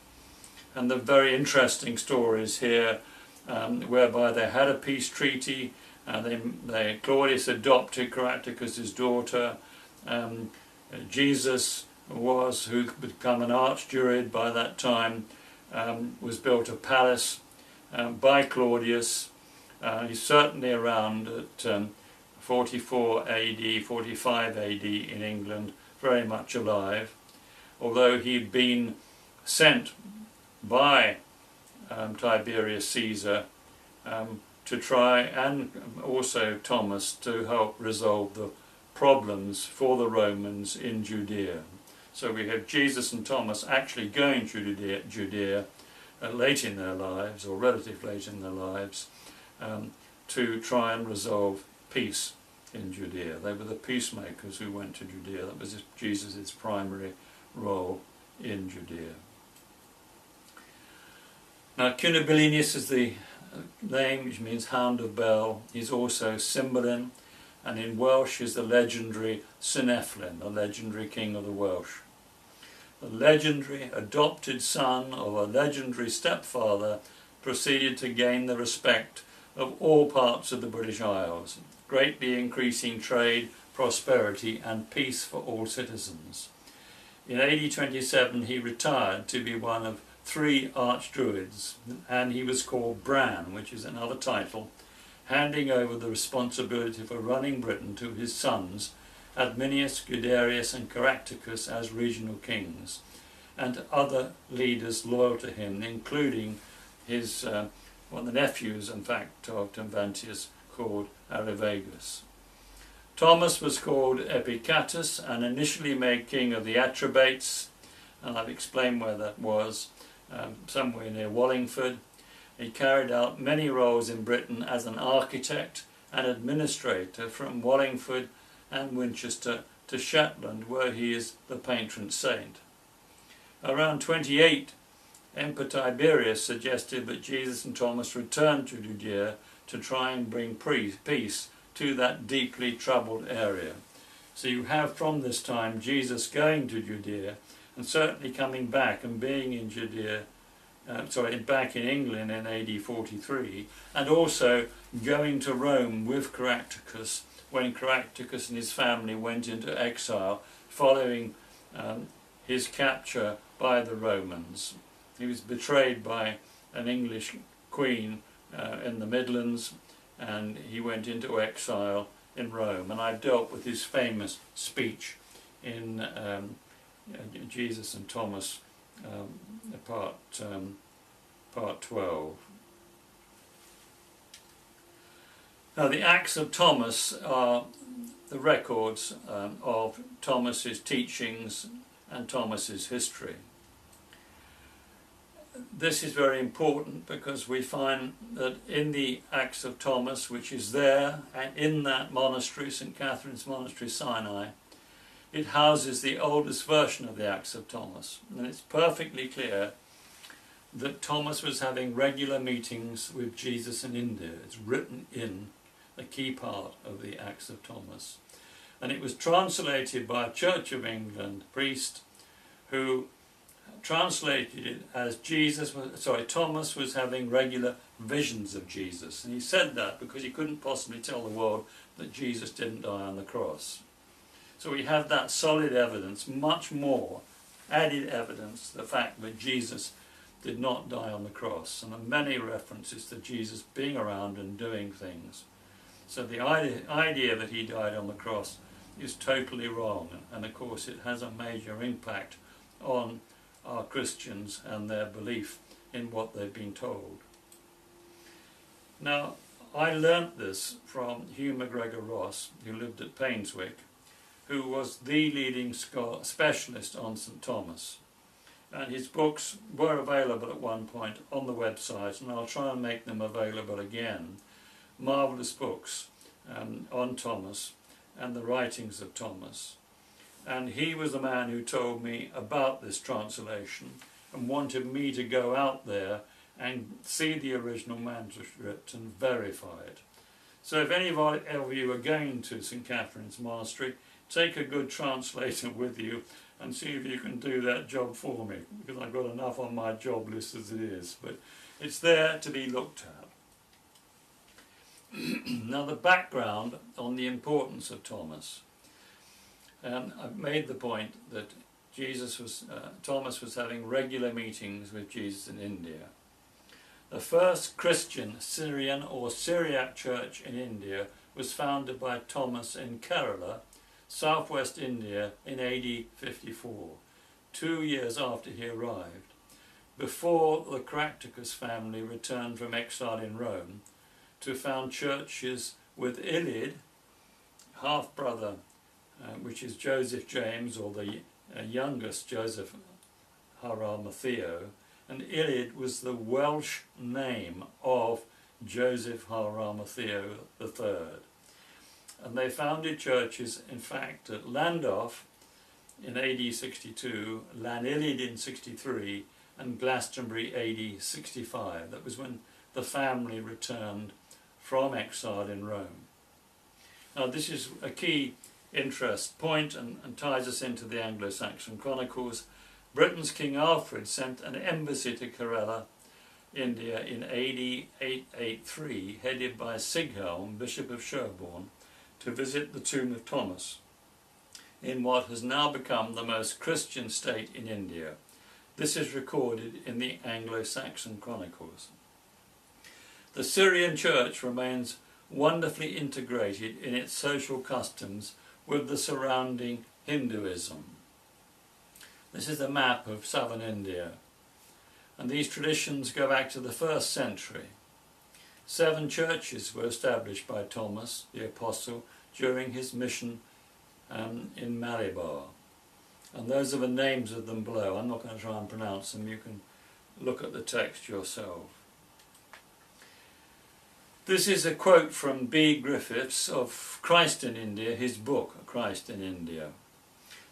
And the very interesting stories here, whereby they had a peace treaty, and Claudius adopted Caractacus' daughter. Jesus was, who had become an arch-druid by that time, was built a palace by Claudius. He's certainly around at 44 AD, 45 AD in England, very much alive, although he'd been sent by Tiberius Caesar to try, and also Thomas, to help resolve the problems for the Romans in Judea. So we have Jesus and Thomas actually going to Judea late in their lives, or relatively late in their lives, to try and resolve peace in Judea. They were the peacemakers who went to Judea. That was Jesus' primary role in Judea. Now Cunobelinius is the name, which means Hound of Bel. He's also Cymbeline, and in Welsh is the legendary Cyneflyn, the legendary king of the Welsh. The legendary adopted son of a legendary stepfather proceeded to gain the respect of all parts of the British Isles, greatly increasing trade, prosperity and peace for all citizens. In AD 27 he retired to be one of 3 arch-druids, and he was called Bran, which is another title, handing over the responsibility for running Britain to his sons, Adminius, Guiderius and Caractacus, as regional kings, and other leaders loyal to him, including his the nephews, in fact, of Timvantius, called Arivagus. Thomas was called Epicatus and initially made king of the Atrebates, and I've explained where that was, somewhere near Wallingford. He carried out many roles in Britain as an architect and administrator from Wallingford and Winchester to Shetland, where he is the patron saint. Around 28, Emperor Tiberius suggested that Jesus and Thomas return to Judea to try and bring peace to that deeply troubled area. So you have from this time Jesus going to Judea and certainly coming back and being in Judea, back in England in AD 43, and also going to Rome with Caractacus when Caractacus and his family went into exile following his capture by the Romans. He was betrayed by an English queen in the Midlands, and he went into exile in Rome. And I've dealt with his famous speech in Jesus and Thomas, part 12. Now the Acts of Thomas are the records of Thomas's teachings and Thomas's history. This is very important because we find that in the Acts of Thomas, which is there and in that monastery, St. Catherine's Monastery, Sinai, it houses the oldest version of the Acts of Thomas, and it's perfectly clear that Thomas was having regular meetings with Jesus in India. It's written in a key part of the Acts of Thomas. And it was translated by a Church of England priest who translated it as Thomas was having regular visions of Jesus. And he said that because he couldn't possibly tell the world that Jesus didn't die on the cross. So we have that solid evidence, much more added evidence, the fact that Jesus did not die on the cross, and there are many references to Jesus being around and doing things. So the idea that he died on the cross is totally wrong, and of course it has a major impact on our Christians and their belief in what they've been told. Now, I learnt this from Hugh MacGregor Ross, who lived at Painswick, who was the leading specialist on St. Thomas. And his books were available at one point on the website, and I'll try and make them available again. Marvellous books on Thomas and the writings of Thomas. And he was the man who told me about this translation and wanted me to go out there and see the original manuscript and verify it. So if any of you are going to St. Catherine's Monastery, take a good translator with you and see if you can do that job for me, because I've got enough on my job list as it is, but it's there to be looked at. Now, the background on the importance of Thomas. I've made the point that Thomas was having regular meetings with Jesus in India. The first Christian Syrian or Syriac church in India was founded by Thomas in Kerala, southwest India, in AD 54, 2 years after he arrived, before the Caractacus family returned from exile in Rome to found churches with Iliad, half-brother, which is Joseph James, or the youngest Joseph Haramateo, and Iliad was the Welsh name of Joseph Haramateo III. And they founded churches, in fact, at Llandaff in AD 62, Llanillid in 63, and Glastonbury AD 65. That was when the family returned from exile in Rome. Now, this is a key interest point and ties us into the Anglo-Saxon Chronicles. Britain's King Alfred sent an embassy to Kerala, India, in AD 883, headed by Sighelm, Bishop of Sherborne, to visit the tomb of Thomas in what has now become the most Christian state in India. This is recorded in the Anglo-Saxon Chronicles. The Syrian church remains wonderfully integrated in its social customs with the surrounding Hinduism. This is a map of southern India, and these traditions go back to the 1st century. 7 churches were established by Thomas the Apostle during his mission in Malabar. And those are the names of them below. I'm not going to try and pronounce them. You can look at the text yourself. This is a quote from B. Griffiths of Christ in India, his book, Christ in India.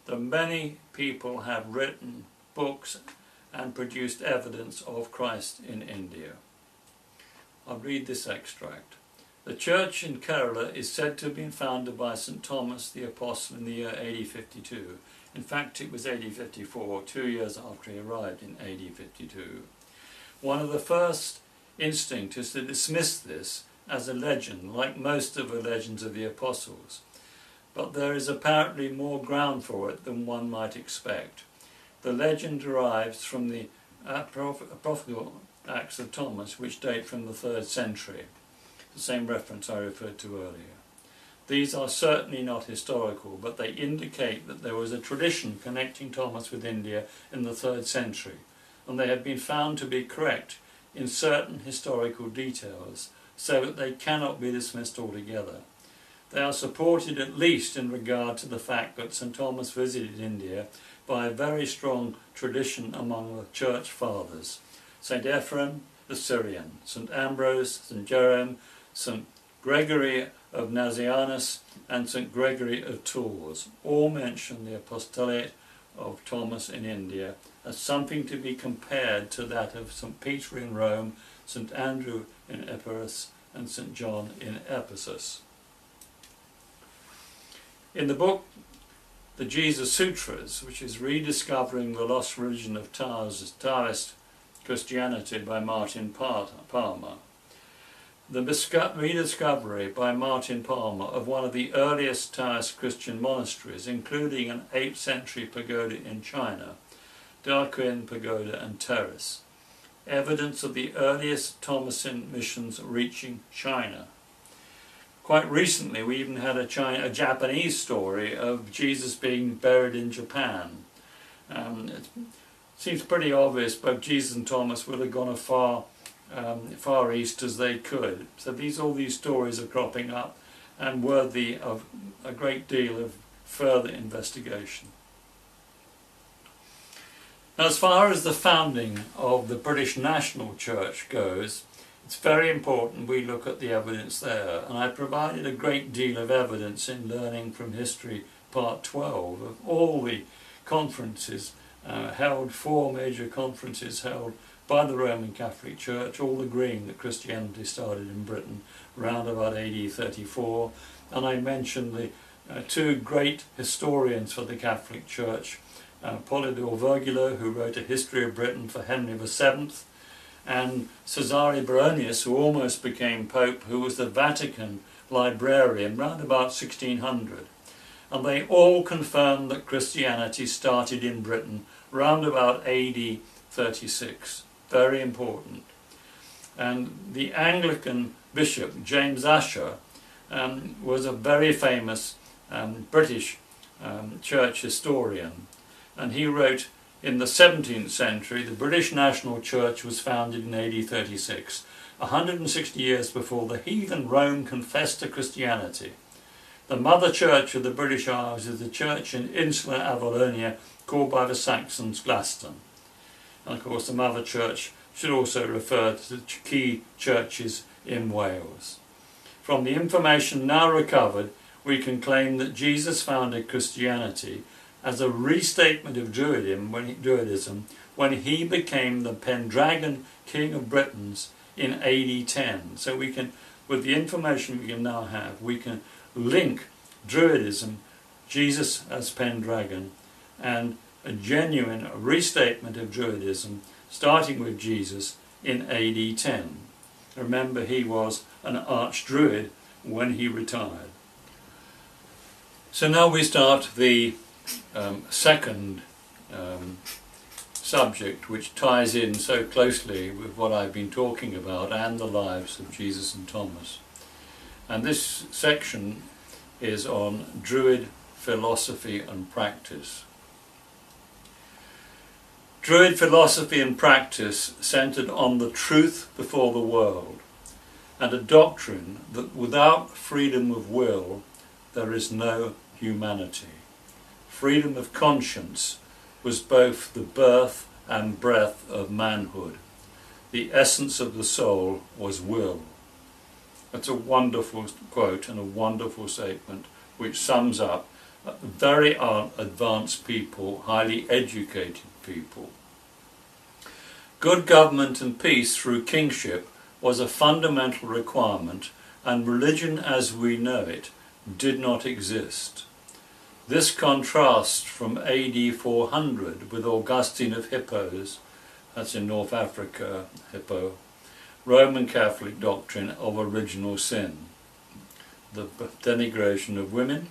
That many people have written books and produced evidence of Christ in India. I'll read this extract. The church in Kerala is said to have been founded by St. Thomas the Apostle in the year AD 52. In fact, it was AD 54, 2 years after he arrived in AD 52. One of the first instincts is to dismiss this as a legend, like most of the legends of the Apostles. But there is apparently more ground for it than one might expect. The legend derives from the apocryphal Acts of Thomas, which date from the 3rd century, the same reference I referred to earlier. These are certainly not historical, but they indicate that there was a tradition connecting Thomas with India in the 3rd century, and they have been found to be correct in certain historical details, so that they cannot be dismissed altogether. They are supported at least in regard to the fact that St. Thomas visited India by a very strong tradition among the church fathers. St. Ephrem the Syrian, St. Ambrose, St. Jerome, St. Gregory of Nazianzus and St. Gregory of Tours all mention the apostolate of Thomas in India as something to be compared to that of St. Peter in Rome, St. Andrew in Epirus and St. John in Ephesus. In the book The Jesus Sutras, which is Rediscovering the Lost Religion of Taoist Christianity by Martin Palmer, the rediscovery by Martin Palmer of one of the earliest Taoist Christian monasteries, including an 8th century pagoda in China, Darquen Pagoda and Terrace, evidence of the earliest Thomasin missions reaching China. Quite recently we even had a Japanese story of Jesus being buried in Japan. It seems pretty obvious both Jesus and Thomas would have gone as far east as they could. So all these stories are cropping up and worthy of a great deal of further investigation. Now, as far as the founding of the British National Church goes, it's very important we look at the evidence there, and I provided a great deal of evidence in Learning from History Part 12 of all the conferences held, 4 major conferences held by the Roman Catholic Church, all agreeing that Christianity started in Britain around about AD 34, and I mentioned the 2 great historians for the Catholic Church, Polydore Virgulo, who wrote a history of Britain for Henry VII, and Cesare Baronius, who almost became Pope, who was the Vatican librarian round about 1600. And they all confirmed that Christianity started in Britain round about AD 36. Very important. And the Anglican bishop, James Asher, was a very famous British church historian. And he wrote, in the 17th century, the British National Church was founded in AD 36, 160 years before the heathen Rome confessed to Christianity. The mother church of the British Isles is the church in insular Avalonia called by the Saxons Glaston. And of course the mother church should also refer to the key churches in Wales. From the information now recovered, we can claim that Jesus founded Christianity as a restatement of Druidism when he became the Pendragon King of Britons in AD 10. So we can, with the information we can now have, we can link Druidism, Jesus as Pendragon, and a genuine restatement of Druidism starting with Jesus in AD 10. Remember, he was an archdruid when he retired. So now we start the second subject, which ties in so closely with what I've been talking about and the lives of Jesus and Thomas. And this section is on Druid philosophy and practice. Druid philosophy and practice centered on the truth before the world and a doctrine that without freedom of will there is no humanity. Freedom of conscience was both the birth and breath of manhood. The essence of the soul was will. That's a wonderful quote and a wonderful statement which sums up very advanced people, highly educated people. Good government and peace through kingship was a fundamental requirement, and religion as we know it did not exist. This contrasts from AD 400 with Augustine of Hippo's, that's in North Africa, Hippo, Roman Catholic doctrine of original sin, the denigration of women,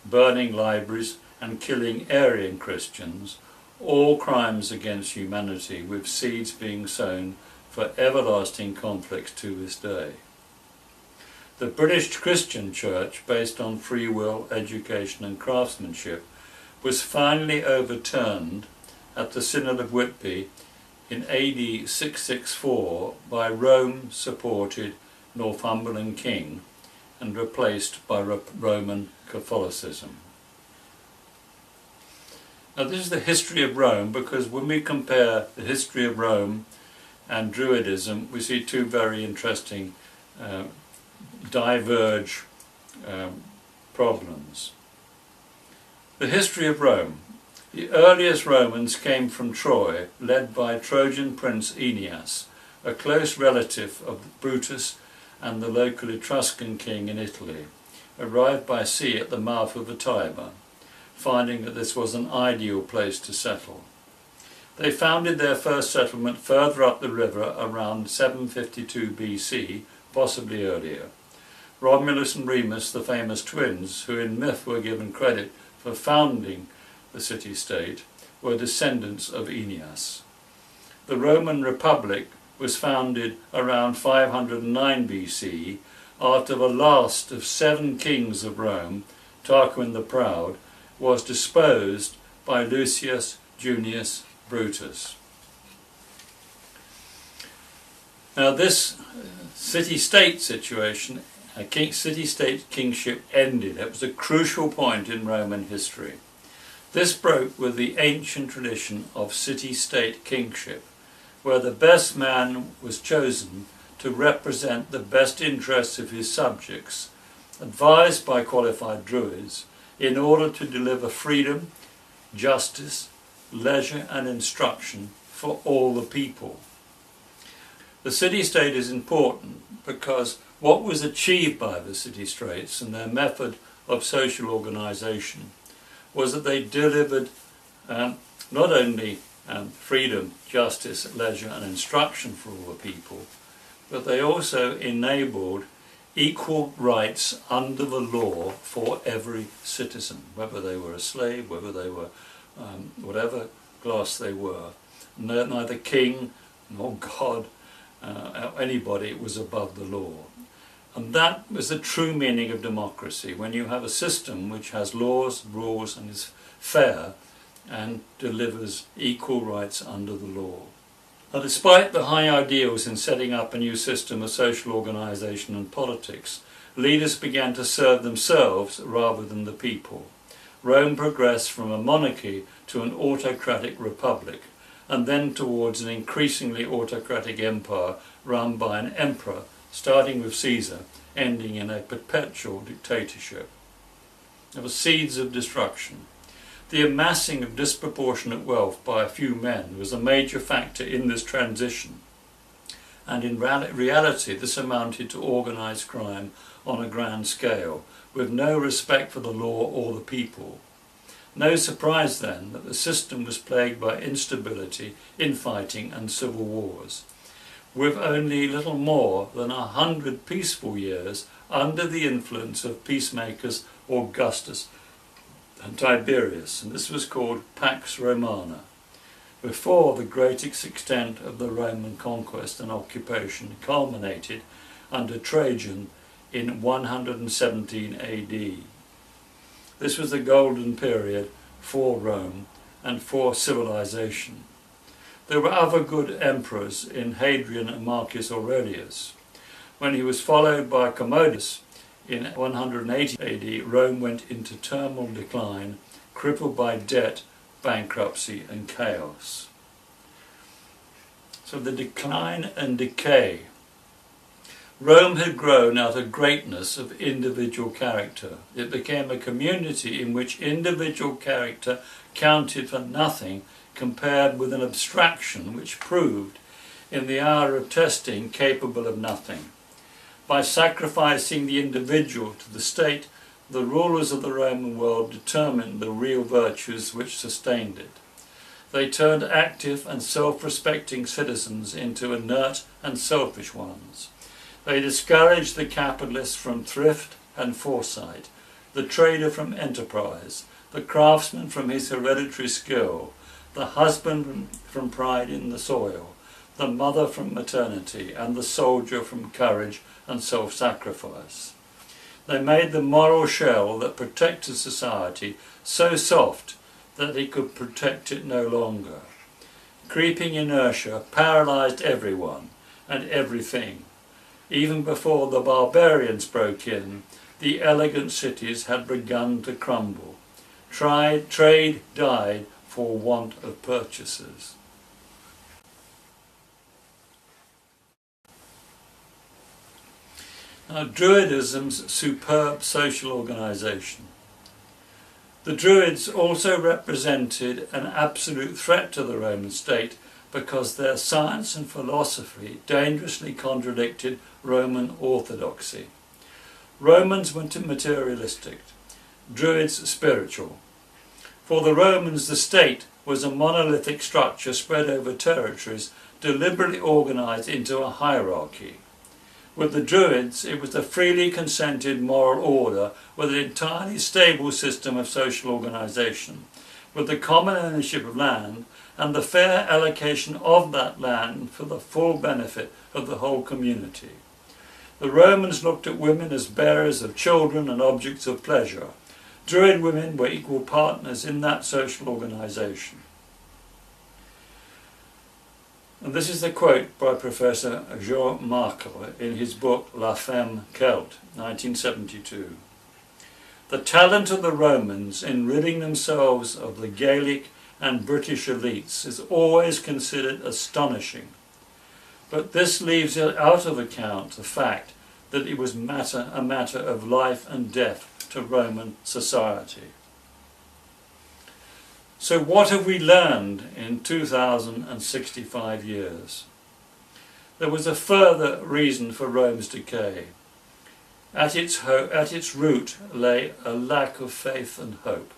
burning libraries and killing Arian Christians, all crimes against humanity, with seeds being sown for everlasting conflicts to this day. The British Christian Church, based on free will, education and craftsmanship, was finally overturned at the Synod of Whitby in AD 664 by Rome-supported Northumberland king and replaced by Roman Catholicism. Now this is the history of Rome, because when we compare the history of Rome and Druidism, we see two very interesting diverge problems. The history of Rome. The earliest Romans came from Troy, led by Trojan prince Aeneas, a close relative of Brutus and the local Etruscan king in Italy, arrived by sea at the mouth of the Tiber, finding that this was an ideal place to settle. They founded their first settlement further up the river around 752 BC, possibly earlier. Romulus and Remus, the famous twins, who in myth were given credit for founding the city-state, were descendants of Aeneas. The Roman Republic was founded around 509 BC after the last of 7 kings of Rome, Tarquin the Proud, was disposed by Lucius Junius Brutus. Now this city-state situation, city-state kingship ended. It was a crucial point in Roman history. This broke with the ancient tradition of city-state kingship, where the best man was chosen to represent the best interests of his subjects, advised by qualified Druids, in order to deliver freedom, justice, leisure and instruction for all the people. The city-state is important because what was achieved by the city-states and their method of social organisation was that they delivered not only freedom, justice, leisure and instruction for all the people, but they also enabled equal rights under the law for every citizen, whether they were a slave, whether they were whatever class they were. Neither king nor God, anybody was above the law. And that was the true meaning of democracy, when you have a system which has laws, rules and is fair and delivers equal rights under the law. Now, despite the high ideals in setting up a new system of social organisation and politics, leaders began to serve themselves rather than the people. Rome progressed from a monarchy to an autocratic republic, and then towards an increasingly autocratic empire run by an emperor, starting with Caesar, ending in a perpetual dictatorship. There were seeds of destruction. The amassing of disproportionate wealth by a few men was a major factor in this transition, and in reality this amounted to organised crime on a grand scale, with no respect for the law or the people. No surprise then that the system was plagued by instability, infighting and civil wars, with only little more than 100 peaceful years under the influence of peacemakers Augustus and Tiberius, and this was called Pax Romana, before the great extent of the Roman conquest and occupation culminated under Trajan in 117 AD. This was the golden period for Rome and for civilization. There were other good emperors in Hadrian and Marcus Aurelius. When he was followed by Commodus in 180 AD, Rome went into terminal decline, crippled by debt, bankruptcy and chaos. So the decline and decay. Rome had grown out of greatness of individual character. It became a community in which individual character counted for nothing compared with an abstraction which proved, in the hour of testing, capable of nothing. By sacrificing the individual to the state, the rulers of the Roman world determined the real virtues which sustained it. They turned active and self-respecting citizens into inert and selfish ones. They discouraged the capitalist from thrift and foresight, the trader from enterprise, the craftsman from his hereditary skill, the husband from pride in the soil, the mother from maternity, and the soldier from courage and self-sacrifice. They made the moral shell that protected society so soft that he could protect it no longer. Creeping inertia paralysed everyone and everything. Even before the barbarians broke in, the elegant cities had begun to crumble. Trade died for want of purchasers. Now, Druidism's superb social organisation. The Druids also represented an absolute threat to the Roman state because their science and philosophy dangerously contradicted Roman orthodoxy. Romans were materialistic, Druids spiritual. For the Romans, the state was a monolithic structure spread over territories, deliberately organised into a hierarchy. With the Druids, it was a freely consented moral order with an entirely stable system of social organisation, with the common ownership of land and the fair allocation of that land for the full benefit of the whole community. The Romans looked at women as bearers of children and objects of pleasure. Druid women were equal partners in that social organisation. And this is the quote by Professor Jean Markel in his book La Femme Celte, 1972. The talent of the Romans in ridding themselves of the Gaelic and British elites is always considered astonishing, but this leaves out of account the fact that it was a matter of life and death to Roman society. So what have we learned in 2065 years? There was a further reason for Rome's decay. At its root lay a lack of faith and hope.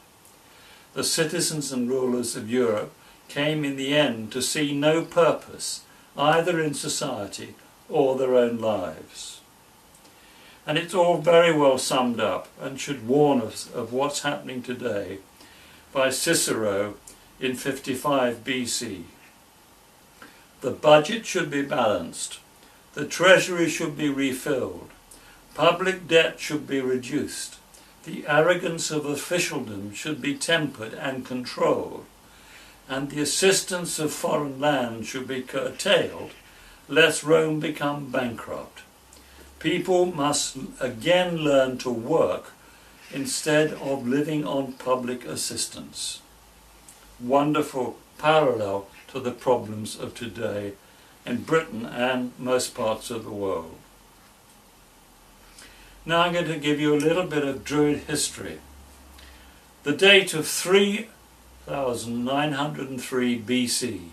The citizens and rulers of Europe came in the end to see no purpose either in society or their own lives. And it's all very well summed up and should warn us of what's happening today by Cicero in 55 BC. The budget should be balanced, the treasury should be refilled, public debt should be reduced, the arrogance of officialdom should be tempered and controlled, and the assistance of foreign lands should be curtailed, lest Rome become bankrupt. People must again learn to work instead of living on public assistance. Wonderful parallel to the problems of today in Britain and most parts of the world. Now I'm going to give you a little bit of Druid history. The date of 3903 BC,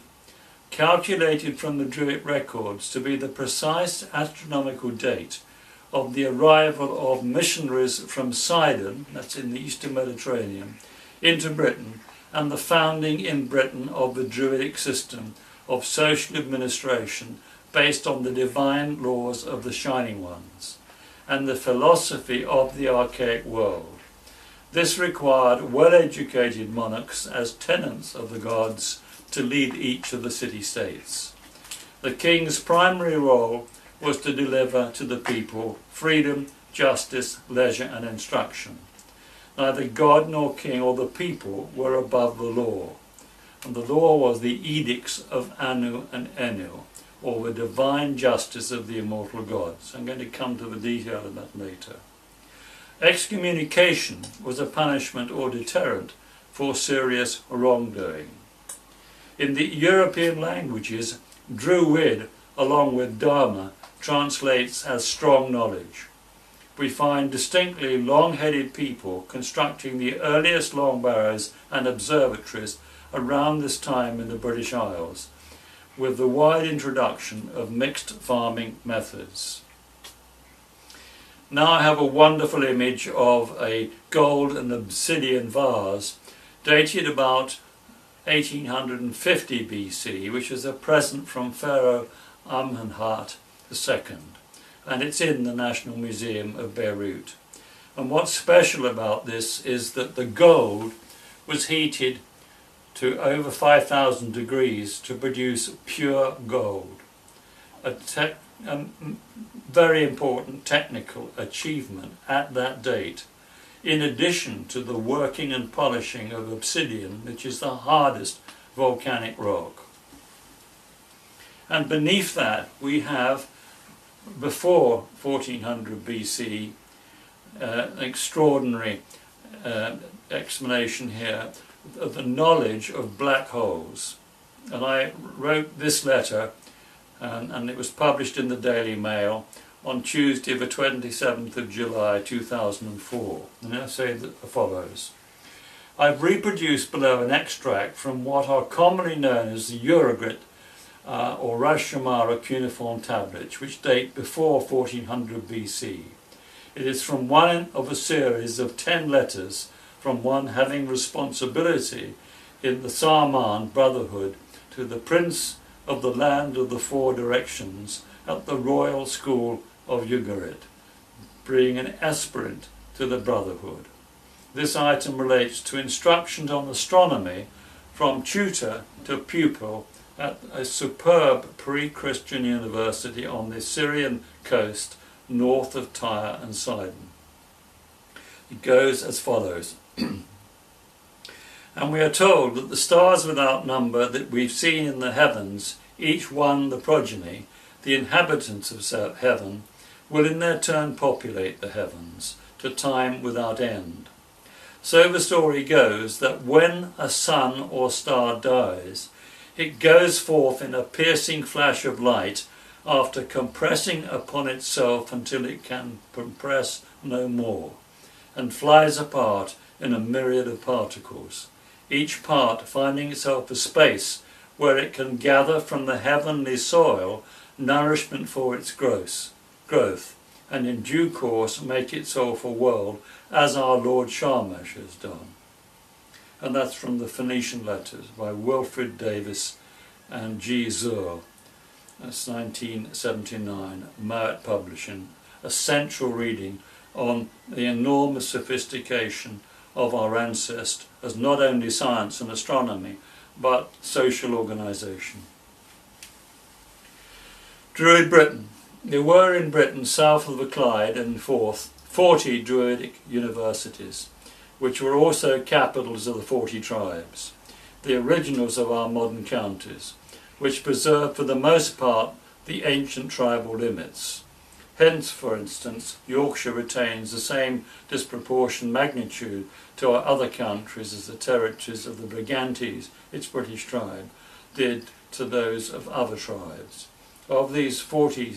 calculated from the Druid records to be the precise astronomical date of the arrival of missionaries from Sidon, that's in the eastern Mediterranean, into Britain, and the founding in Britain of the Druidic system of social administration based on the divine laws of the Shining Ones, and the philosophy of the archaic world. This required well-educated monarchs as tenants of the gods to lead each of the city-states. The king's primary role was to deliver to the people freedom, justice, leisure and instruction. Neither God nor king or the people were above the law, and the law was the edicts of Anu and Enu, or the divine justice of the immortal gods. I'm going to come to the detail of that later. Excommunication was a punishment or deterrent for serious wrongdoing. In the European languages, Druid, along with Dharma, translates as strong knowledge. We find distinctly long-headed people constructing the earliest long barrows and observatories around this time in the British Isles, with the wide introduction of mixed farming methods. Now I have a wonderful image of a gold and obsidian vase dated about 1850 BC, which is a present from Pharaoh Amenhotep II, and it's in the National Museum of Beirut. And what's special about this is that the gold was heated to over 5,000 degrees to produce pure gold, a very important technical achievement at that date, in addition to the working and polishing of obsidian, which is the hardest volcanic rock. And beneath that we have before 1400 BC, an extraordinary explanation here of the knowledge of black holes. And I wrote this letter, and it was published in the Daily Mail on Tuesday the 27th of July 2004. And I say the follows. I've reproduced below an extract from what are commonly known as the Urugrit or Rashomara cuneiform tablets, which date before 1400 BC. It is from one of a series of 10 letters from one having responsibility in the Sarman Brotherhood to the Prince of the Land of the Four Directions at the Royal School of Ugarit, being an aspirant to the Brotherhood. This item relates to instructions on astronomy from tutor to pupil at a superb pre-Christian university on the Syrian coast north of Tyre and Sidon. It goes as follows. And we are told that the stars without number that we've seen in the heavens, each one the progeny, the inhabitants of heaven, will in their turn populate the heavens to time without end. So the story goes that when a sun or star dies, it goes forth in a piercing flash of light after compressing upon itself until it can compress no more, and flies apart in a myriad of particles, each part finding itself a space where it can gather from the heavenly soil nourishment for its growth, and in due course make itself a world, as our Lord Shamash has done. And that's from the Phoenician Letters by Wilfred Davis and G. Zur. That's 1979, Mowat Publishing, a central reading on the enormous sophistication of our ancestors as not only science and astronomy, but social organisation. Druid Britain. There were in Britain, south of the Clyde and Forth, 40 Druidic universities, which were also capitals of the 40 tribes, the originals of our modern counties, which preserved for the most part the ancient tribal limits. Hence, for instance, Yorkshire retains the same disproportionate magnitude to our other countries as the territories of the Brigantes, its British tribe, did to those of other tribes. Of these 40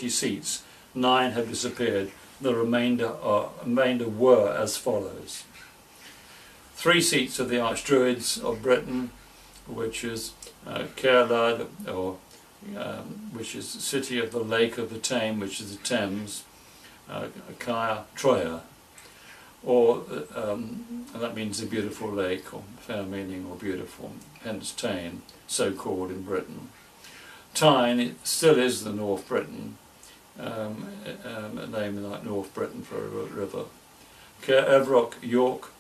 seats, 9 have disappeared. The remainder were as follows. 3 seats of the Archdruids of Britain, which is Caerlead, which is the city of the Lake of the Tame, which is the Thames, Caer Troia, or that means a beautiful lake, or fair meaning, or beautiful, hence Tame, so called in Britain. Tyne, it still is the North Britain, a name like North Britain for a river. Caer Evrock, York,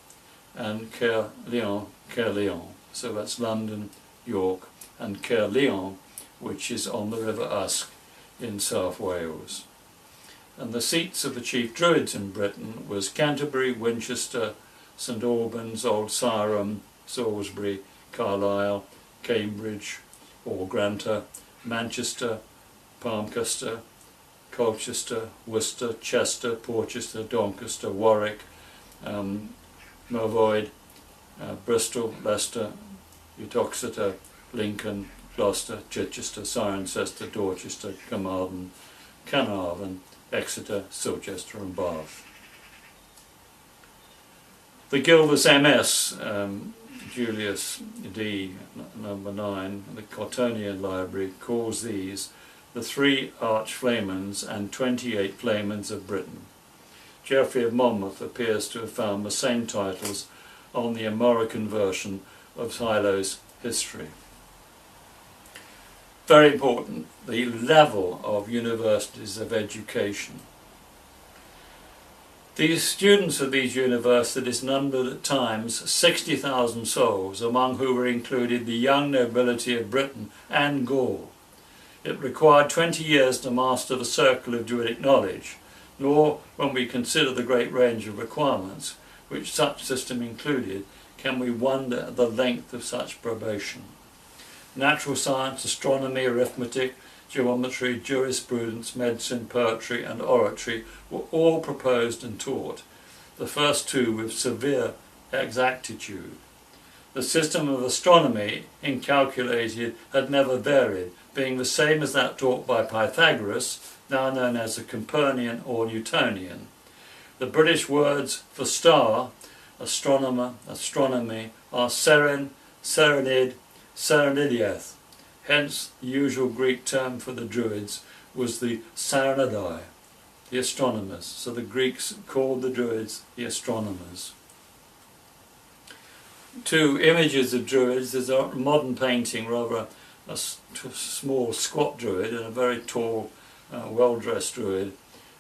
and Caer Leon. So that's London, York, and Caer Leon, which is on the River Usk in South Wales. And the seats of the chief Druids in Britain was Canterbury, Winchester, St Albans, Old Sarum, Salisbury, Carlisle, Cambridge or Granta, Manchester, Palmcaster, Colchester, Worcester, Chester, Porchester, Doncaster, Warwick, Mervoid, Bristol, Leicester, Uttoxeter, Lincoln, Gloucester, Chichester, Cirencester, Dorchester, Carnarvon, Exeter, Silchester and Bath. The Gildas MS, Julius D, number 9, the Cottonian Library, calls these the 3 arch-flamens and 28 flamens of Britain. Geoffrey of Monmouth appears to have found the same titles on the American version of Silo's history. Very important, the level of universities of education. These students of these universities numbered at times 60,000 souls, among whom were included the young nobility of Britain and Gaul. It required 20 years to master the circle of Druidic knowledge, nor, when we consider the great range of requirements which such system included, can we wonder at the length of such probation. Natural science, astronomy, arithmetic, geometry, jurisprudence, medicine, poetry and oratory were all proposed and taught, the first two with severe exactitude. The system of astronomy, incalculated, had never varied, being the same as that taught by Pythagoras, now known as the Copernican or Newtonian. The British words for star, astronomer, astronomy, are seren, serenid, serenidieth. Hence, the usual Greek term for the Druids was the Serenidai, the astronomers. So the Greeks called the Druids the astronomers. Two images of Druids. There's a modern painting, rather a small squat Druid and a very tall, well-dressed Druid.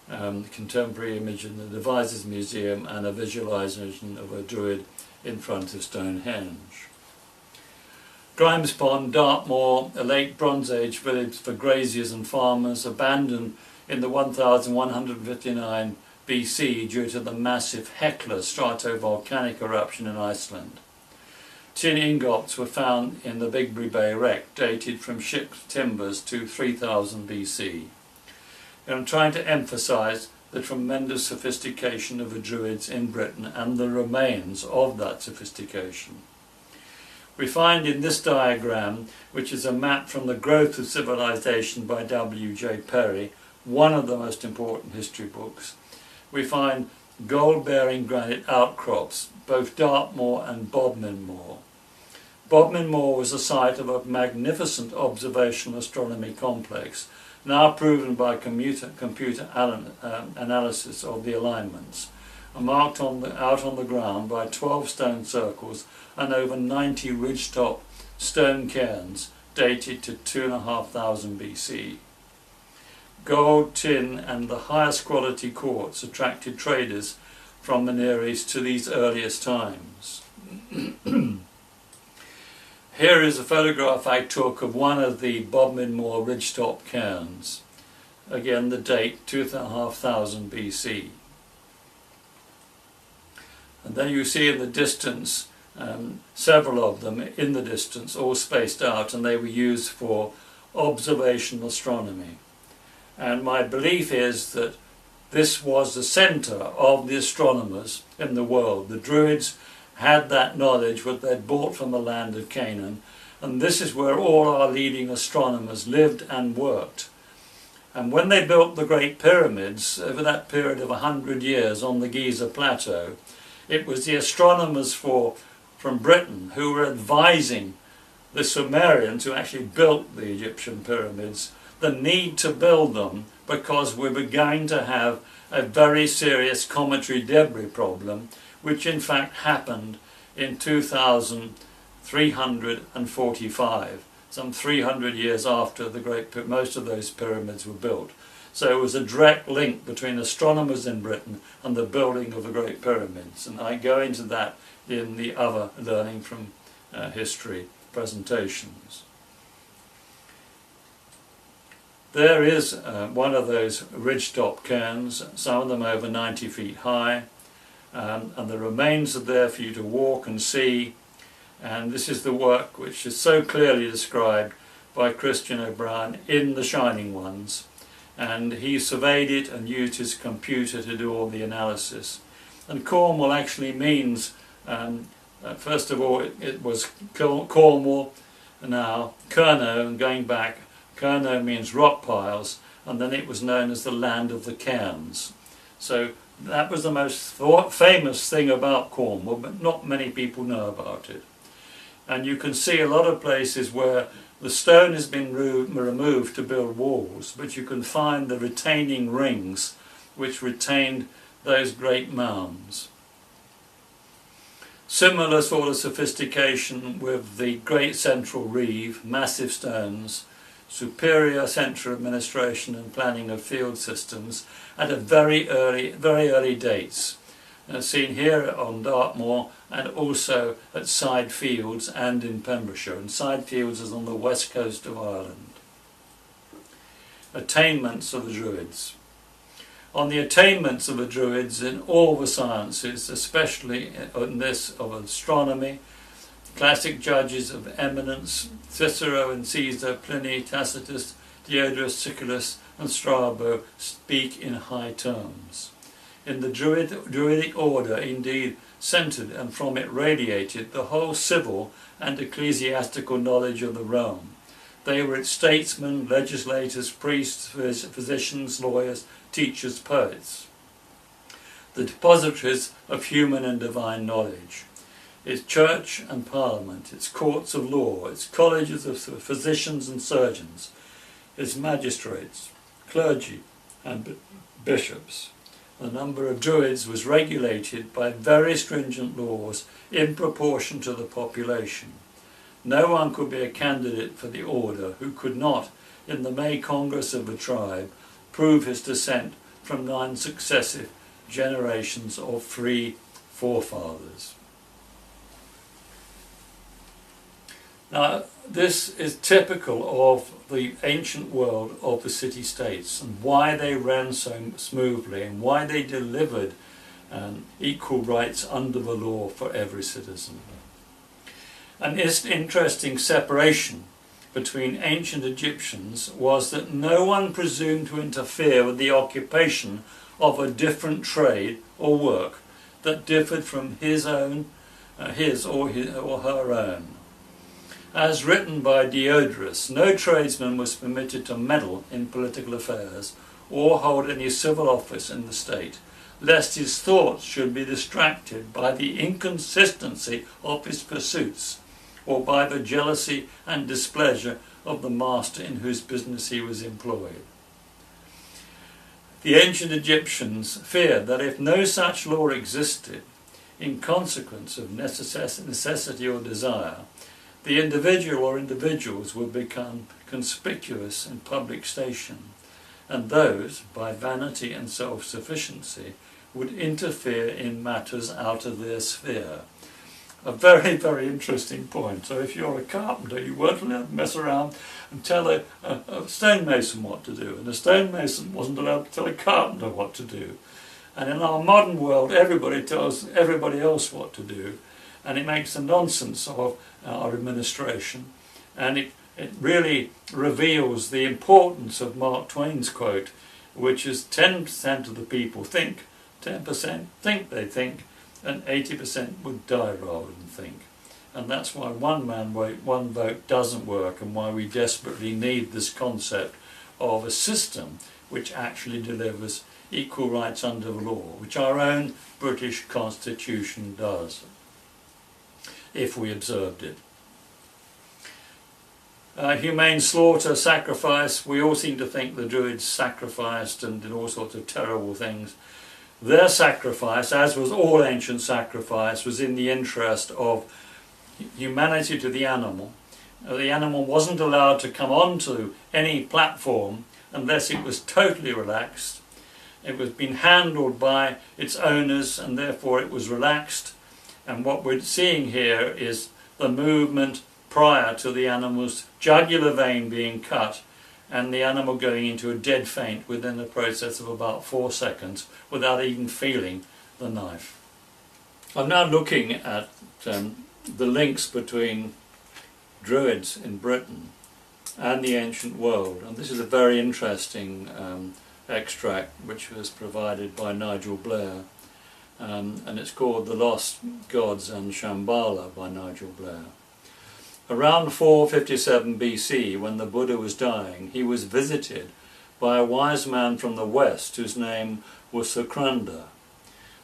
Contemporary image in the Devizes Museum and a visualisation of a Druid in front of Stonehenge. Grimes Pond, Dartmoor, a late Bronze Age village for graziers and farmers, abandoned in the 1159 BC due to the massive Hekla stratovolcanic eruption in Iceland. Tin ingots were found in the Bigbury Bay wreck, dated from ship's timbers to 3000 BC. And I'm trying to emphasise the tremendous sophistication of the Druids in Britain and the remains of that sophistication. We find in this diagram, which is a map from The Growth of Civilization by W.J. Perry, one of the most important history books, we find gold-bearing granite outcrops, both Dartmoor and Bodmin Moor. Bodmin Moor was the site of a magnificent observational astronomy complex, now proven by computer analysis of the alignments, and marked out on the ground by 12 stone circles and over 90 ridgetop stone cairns dated to 2500 BC. Gold, tin and the highest quality quartz attracted traders from the Near East to these earliest times. Here is a photograph I took of one of the Bodmin Moor ridgetop cairns. Again, the date 2500 BC. And then you see in the distance several of them in the distance, all spaced out, and they were used for observational astronomy. And my belief is that this was the centre of the astronomers in the world. The Druids had that knowledge what they'd brought from the land of Canaan, and this is where all our leading astronomers lived and worked. And when they built the Great Pyramids over that period of 100 years on the Giza Plateau, it was the astronomers from Britain who were advising the Sumerians who actually built the Egyptian pyramids the need to build them, because we were going to have a very serious cometary debris problem, which in fact happened in 2345, some 300 years after most of those pyramids were built. So it was a direct link between astronomers in Britain and the building of the Great Pyramids, and I go into that in the other learning from history presentations. There is one of those ridgetop cairns, some of them over 90 feet high, and the remains are there for you to walk and see. And this is the work which is so clearly described by Christian O'Brien in The Shining Ones. And he surveyed it and used his computer to do all the analysis. And Cornwall actually means, first of all, it was Cornwall, now Cerno, and going back, Cerno means rock piles, and then it was known as the land of the cairns. So that was the most famous thing about Cornwall, but not many people know about it. And you can see a lot of places where the stone has been removed to build walls, but you can find the retaining rings which retained those great mounds. Similar sort of sophistication with the great central reeve, massive stones, superior central administration and planning of field systems at a very early dates. Seen here on Dartmoor and also at Side Fields and in Pembrokeshire. And Side Fields is on the west coast of Ireland. Attainments of the Druids. On the attainments of the Druids in all the sciences, especially in this of astronomy, classic judges of eminence, Cicero and Caesar, Pliny, Tacitus, Diodorus Siculus and Strabo speak in high terms. In the Druidic order, indeed, centred and from it radiated the whole civil and ecclesiastical knowledge of the realm. They were its statesmen, legislators, priests, physicians, lawyers, teachers, poets. The depositories of human and divine knowledge. Its church and parliament, its courts of law, its colleges of physicians and surgeons, its magistrates, clergy and bishops. The number of Druids was regulated by very stringent laws in proportion to the population. No one could be a candidate for the order who could not, in the May Congress of the tribe, prove his descent from 9 successive generations of 3 forefathers. Now, this is typical of the ancient world of the city-states and why they ran so smoothly and why they delivered equal rights under the law for every citizen. An interesting separation between ancient Egyptians was that no one presumed to interfere with the occupation of a different trade or work that differed from his or her own. As written by Diodorus, no tradesman was permitted to meddle in political affairs or hold any civil office in the state, lest his thoughts should be distracted by the inconsistency of his pursuits, or by the jealousy and displeasure of the master in whose business he was employed. The ancient Egyptians feared that if no such law existed, in consequence of necessity or desire, the individual or individuals would become conspicuous in public station, and those, by vanity and self-sufficiency, would interfere in matters out of their sphere. A very, very interesting point. So if you're a carpenter, you weren't allowed to mess around and tell a stonemason what to do, and a stonemason wasn't allowed to tell a carpenter what to do. And in our modern world, everybody tells everybody else what to do, and it makes a nonsense of our administration, and it really reveals the importance of Mark Twain's quote, which is 10% of the people think, 10% think they think, and 80% would die rather than think. And that's why one man, one vote doesn't work, and why we desperately need this concept of a system which actually delivers equal rights under the law, which our own British Constitution does, if we observed it. Humane slaughter, sacrifice, we all seem to think the Druids sacrificed and did all sorts of terrible things. Their sacrifice, as was all ancient sacrifice, was in the interest of humanity to the animal. The animal wasn't allowed to come onto any platform unless it was totally relaxed. It was being handled by its owners, and therefore it was relaxed. And what we're seeing here is the movement prior to the animal's jugular vein being cut and the animal going into a dead faint within the process of about 4 seconds without even feeling the knife. I'm now looking at the links between Druids in Britain and the ancient world, and this is a very interesting extract which was provided by Nigel Blair, and it's called The Lost Gods and Shambhala by Nigel Blair. Around 457 BC, when the Buddha was dying, he was visited by a wise man from the west whose name was Sakranda.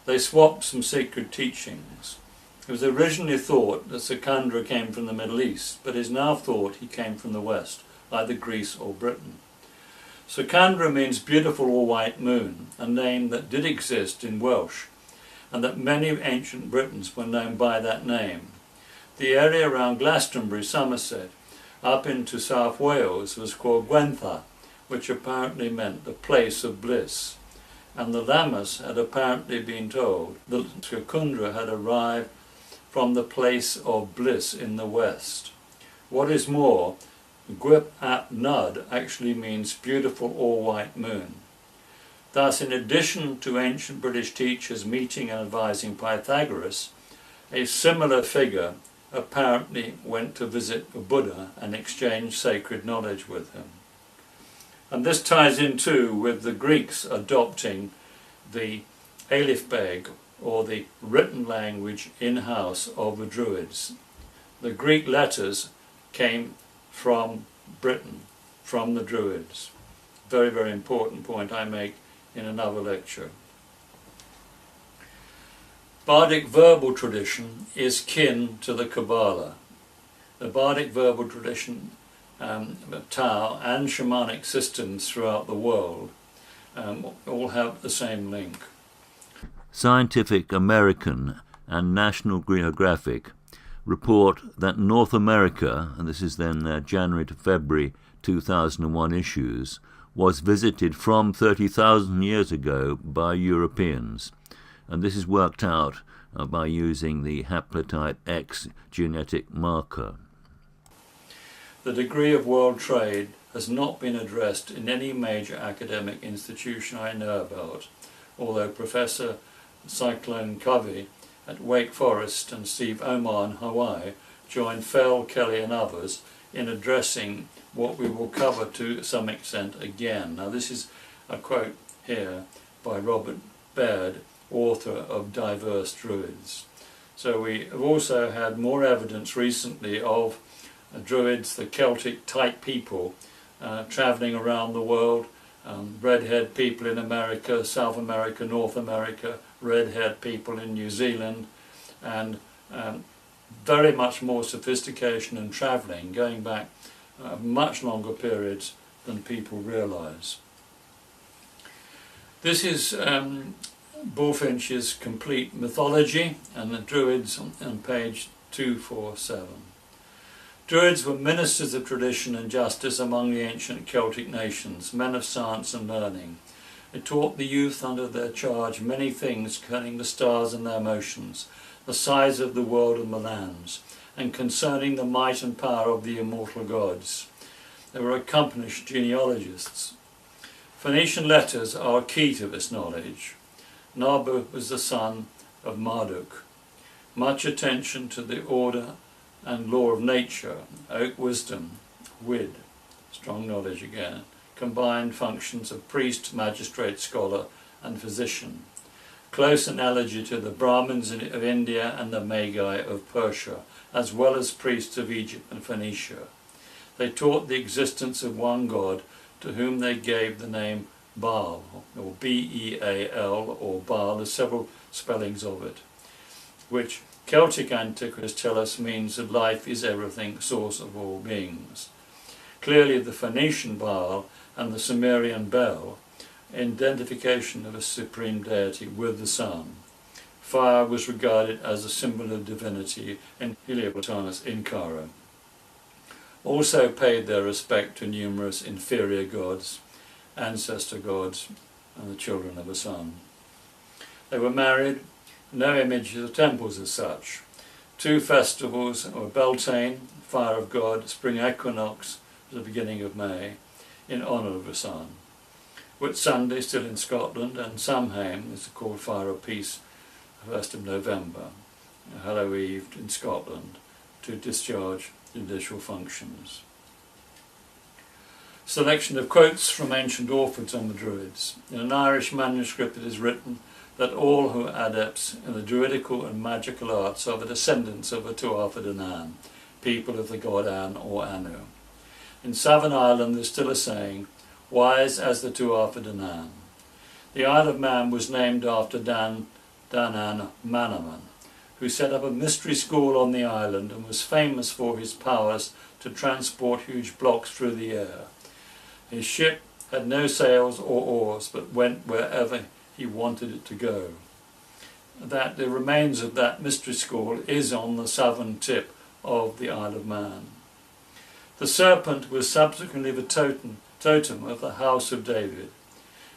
They swapped some sacred teachings. It was originally thought that Sakandra came from the Middle East, but is now thought he came from the west, either Greece or Britain. Sakandra means beautiful or white moon, a name that did exist in Welsh, and that many ancient Britons were known by that name. The area around Glastonbury, Somerset, up into South Wales was called Gwentha, which apparently meant the place of bliss. And the Lammas had apparently been told that Sakandra had arrived from the place of bliss in the west. What is more, Gwip ap Nud actually means beautiful or white moon. Thus, in addition to ancient British teachers meeting and advising Pythagoras, a similar figure apparently went to visit the Buddha and exchange sacred knowledge with him. And this ties in too with the Greeks adopting the Aleph Beg, or the written language in-house of the Druids. The Greek letters came from Britain, from the Druids. Very, very important point I make in another lecture. Bardic verbal tradition is kin to the Kabbalah. The Bardic verbal tradition, Tao, and shamanic systems throughout the world all have the same link. Scientific American and National Geographic report that North America, and this is then their January to February 2001 issues, was visited from 30,000 years ago by Europeans. And this is worked out by using the haplotype X genetic marker. The degree of world trade has not been addressed in any major academic institution I know about, although Professor Cyclone Covey at Wake Forest and Steve Omar in Hawaii joined Fell, Kelly and others in addressing what we will cover to some extent again. Now this is a quote here by Robert Baird, author of Diverse Druids. So we have also had more evidence recently of Druids, the Celtic type people, travelling around the world, redhead people in America, South America, North America, redhead people in New Zealand, and very much more sophistication and travelling going back much longer periods than people realise. This is Bullfinch's complete mythology and the Druids on page 247. Druids were ministers of tradition and justice among the ancient Celtic nations, men of science and learning. They taught the youth under their charge many things concerning the stars and their motions, the size of the world and the lands, and concerning the might and power of the immortal gods. They were accomplished genealogists. Phoenician letters are key to this knowledge. Nabu was the son of Marduk. Much attention to the order and law of nature, oak wisdom, Wid, strong knowledge again, combined functions of priest, magistrate, scholar and physician. Close analogy to the Brahmins of India and the Magi of Persia, as well as priests of Egypt and Phoenicia. They taught the existence of one God, to whom they gave the name Baal, or B-E-A-L, or Baal, there's several spellings of it, which Celtic antiquities tell us means that life is everything, source of all beings. Clearly the Phoenician Baal and the Sumerian Bel, identification of a supreme deity with the sun. Fire was regarded as a symbol of divinity in Heliopotamus in Cairo. Also paid their respect to numerous inferior gods, ancestor gods, and the children of the sun. They were married, no images of temples as such. Two festivals were Beltane, fire of God, spring equinox, the beginning of May, in honour of the sun. Whitsunday, still in Scotland, and Samhain is called Fire of Peace, 1st of November, Hallow Eve in Scotland, to discharge judicial functions. Selection of quotes from ancient authors on the Druids. In an Irish manuscript it is written that all who are adepts in the druidical and magical arts are the descendants of the Tuatha Dé Danann, people of the god An or Anu. In Southern Ireland there's still a saying, wise as the Tuatha Dé Danann. The Isle of Man was named after Danan Manaman, who set up a mystery school on the island and was famous for his powers to transport huge blocks through the air. His ship had no sails or oars, but went wherever he wanted it to go. That the remains of that mystery school is on the southern tip of the Isle of Man. The serpent was subsequently the totem of the house of David.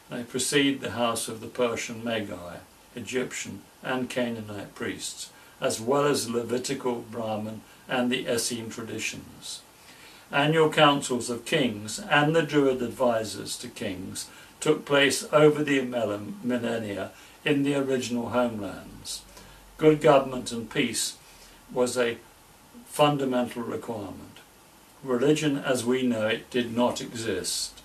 They precede the house of the Persian Magi, Egyptian and Canaanite priests, as well as Levitical, Brahmin and the Essene traditions. Annual councils of kings and the Druid advisors to kings took place over the millennia in the original homelands. Good government and peace was a fundamental requirement. Religion as we know it did not exist.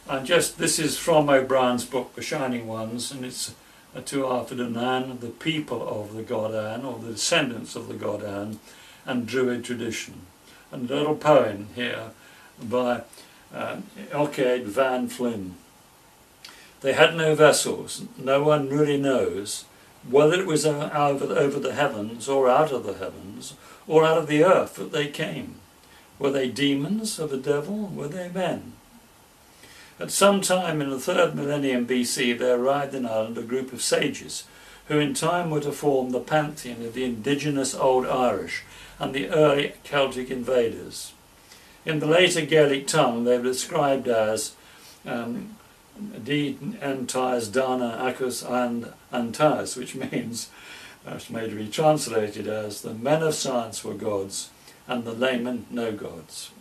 This is from O'Brien's book, The Shining Ones, and it's a Tuatha De Danann, the people of the god An, or the descendants of the god An, and Druid tradition. And a little poem here by Ilkade Van Flynn. They had no vessels. No one really knows whether it was over the heavens or out of the heavens or out of the earth that they came. Were they demons of the devil? Were they men? At some time in the 3rd millennium BC there arrived in Ireland a group of sages who in time were to form the pantheon of the indigenous Old Irish and the early Celtic invaders. In the later Gaelic tongue they were described as Di Antais Dana Acus and Antais, which means, that's made to be translated as, the men of science were gods and the laymen no gods.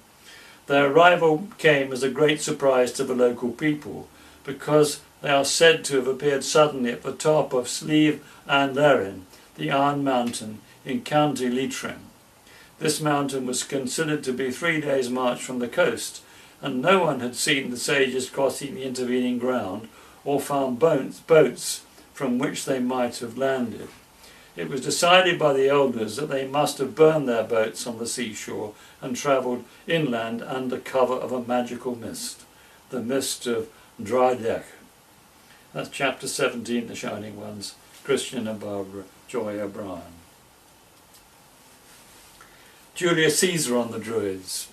Their arrival came as a great surprise to the local people because they are said to have appeared suddenly at the top of Slieve an Lerin, the Iron Mountain in County Leitrim. This mountain was considered to be 3 days' march from the coast, and no one had seen the sages crossing the intervening ground or found boats from which they might have landed. It was decided by the elders that they must have burned their boats on the seashore and travelled inland under cover of a magical mist, the mist of Druid. That's chapter 17, The Shining Ones, Christian and Barbara Joy O'Brien. Julius Caesar on the Druids.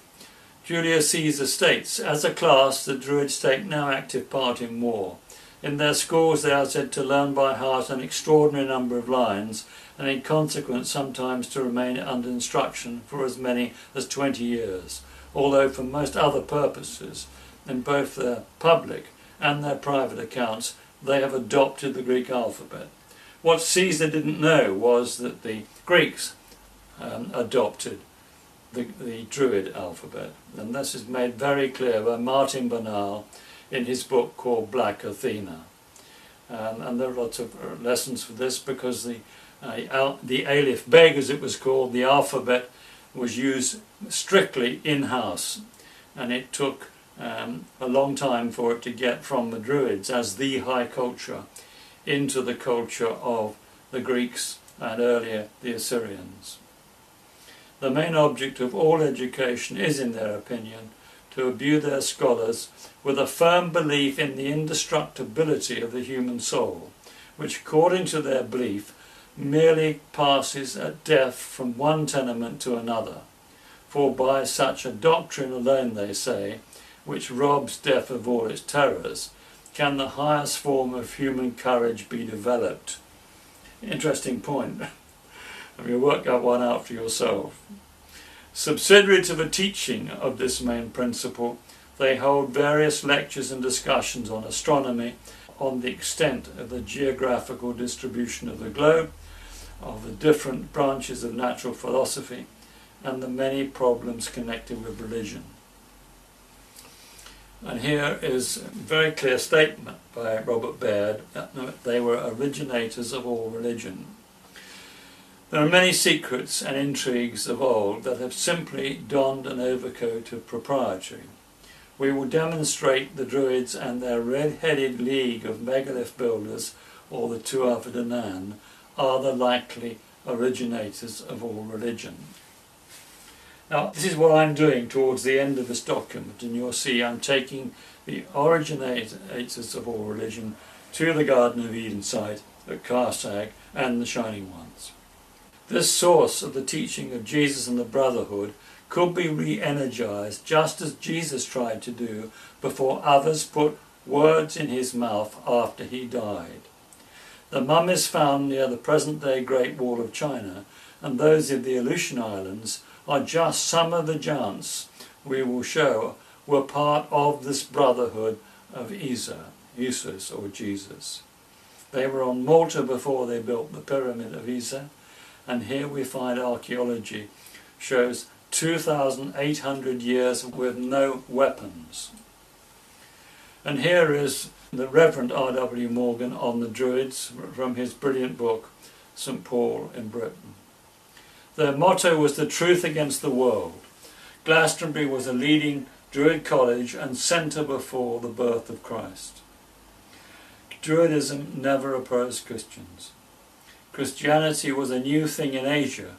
Julius Caesar states, as a class, the Druids take no active part in war. In their schools they are said to learn by heart an extraordinary number of lines, and in consequence sometimes to remain under instruction for as many as 20 years, although for most other purposes, in both their public and their private accounts, they have adopted the Greek alphabet. What Caesar didn't know was that the Greeks adopted the Druid alphabet, and this is made very clear by Martin Bernal in his book called Black Athena. And there are lots of lessons for this because the Aleph Beg, as it was called, the alphabet, was used strictly in-house, and it took a long time for it to get from the Druids as the high culture into the culture of the Greeks and earlier the Assyrians. The main object of all education is, in their opinion, to imbue their scholars with a firm belief in the indestructibility of the human soul, which, according to their belief, merely passes at death from one tenement to another. For by such a doctrine alone, they say, which robs death of all its terrors, can the highest form of human courage be developed. Interesting point. And you work that one out for yourself. Subsidiary to the teaching of this main principle, they hold various lectures and discussions on astronomy, on the extent of the geographical distribution of the globe, of the different branches of natural philosophy, and the many problems connected with religion. And here is a very clear statement by Robert Baird that they were originators of all religion. There are many secrets and intrigues of old that have simply donned an overcoat of propriety. We will demonstrate the Druids and their red-headed league of megalith builders, or the Tuatha De Danann, are the likely originators of all religion. Now, this is what I'm doing towards the end of this document, and you'll see I'm taking the originators of all religion to the Garden of Eden site at Carsag and the Shining Ones. This source of the teaching of Jesus and the Brotherhood could be re-energized just as Jesus tried to do before others put words in his mouth after he died. The mummies found near the present-day Great Wall of China and those of the Aleutian Islands are just some of the giants we will show were part of this brotherhood of Isis or Jesus. They were on Malta before they built the Pyramid of Giza, and here we find archaeology shows 2,800 years with no weapons. And here is the Reverend R.W. Morgan on the Druids from his brilliant book, St. Paul in Britain. Their motto was the truth against the world. Glastonbury was a leading Druid college and centre before the birth of Christ. Druidism never opposed Christians. Christianity was a new thing in Asia,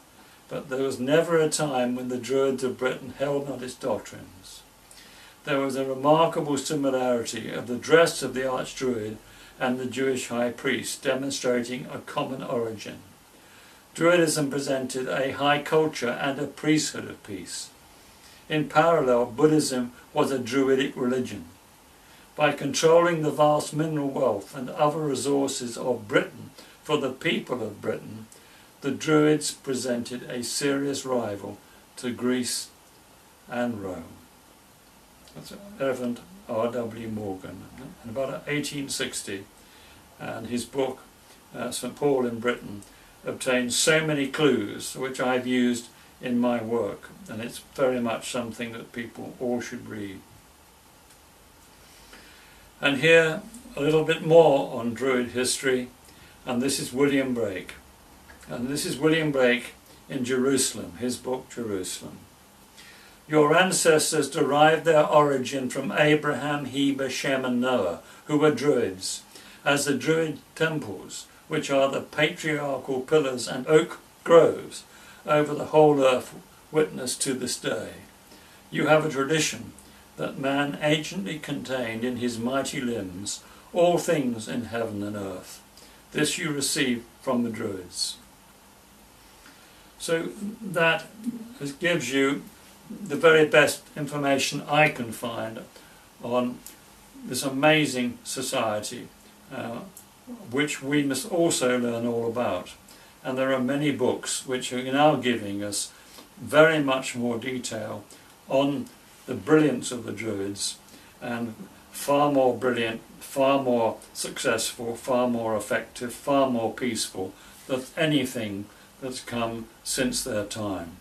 but there was never a time when the Druids of Britain held not its doctrines. There was a remarkable similarity of the dress of the Archdruid and the Jewish high priest, demonstrating a common origin. Druidism presented a high culture and a priesthood of peace. In parallel, Buddhism was a Druidic religion. By controlling the vast mineral wealth and other resources of Britain for the people of Britain, the Druids presented a serious rival to Greece and Rome. That's Reverend R.W. Morgan, in about 1860, and his book, St. Paul in Britain, obtained so many clues which I've used in my work, and it's very much something that people all should read. And here, a little bit more on Druid history, and this is William Brake. And this is William Brake in Jerusalem, his book Jerusalem. Your ancestors derived their origin from Abraham, Heber, Shem and Noah, who were Druids, as the Druid temples, which are the patriarchal pillars and oak groves over the whole earth, witness to this day. You have a tradition that man anciently contained in his mighty limbs all things in heaven and earth. This you receive from the Druids. So that gives you the very best information I can find on this amazing society, which we must also learn all about. And there are many books which are now giving us very much more detail on the brilliance of the Druids, and far more brilliant, far more successful, far more effective, far more peaceful than anything that's come since their time.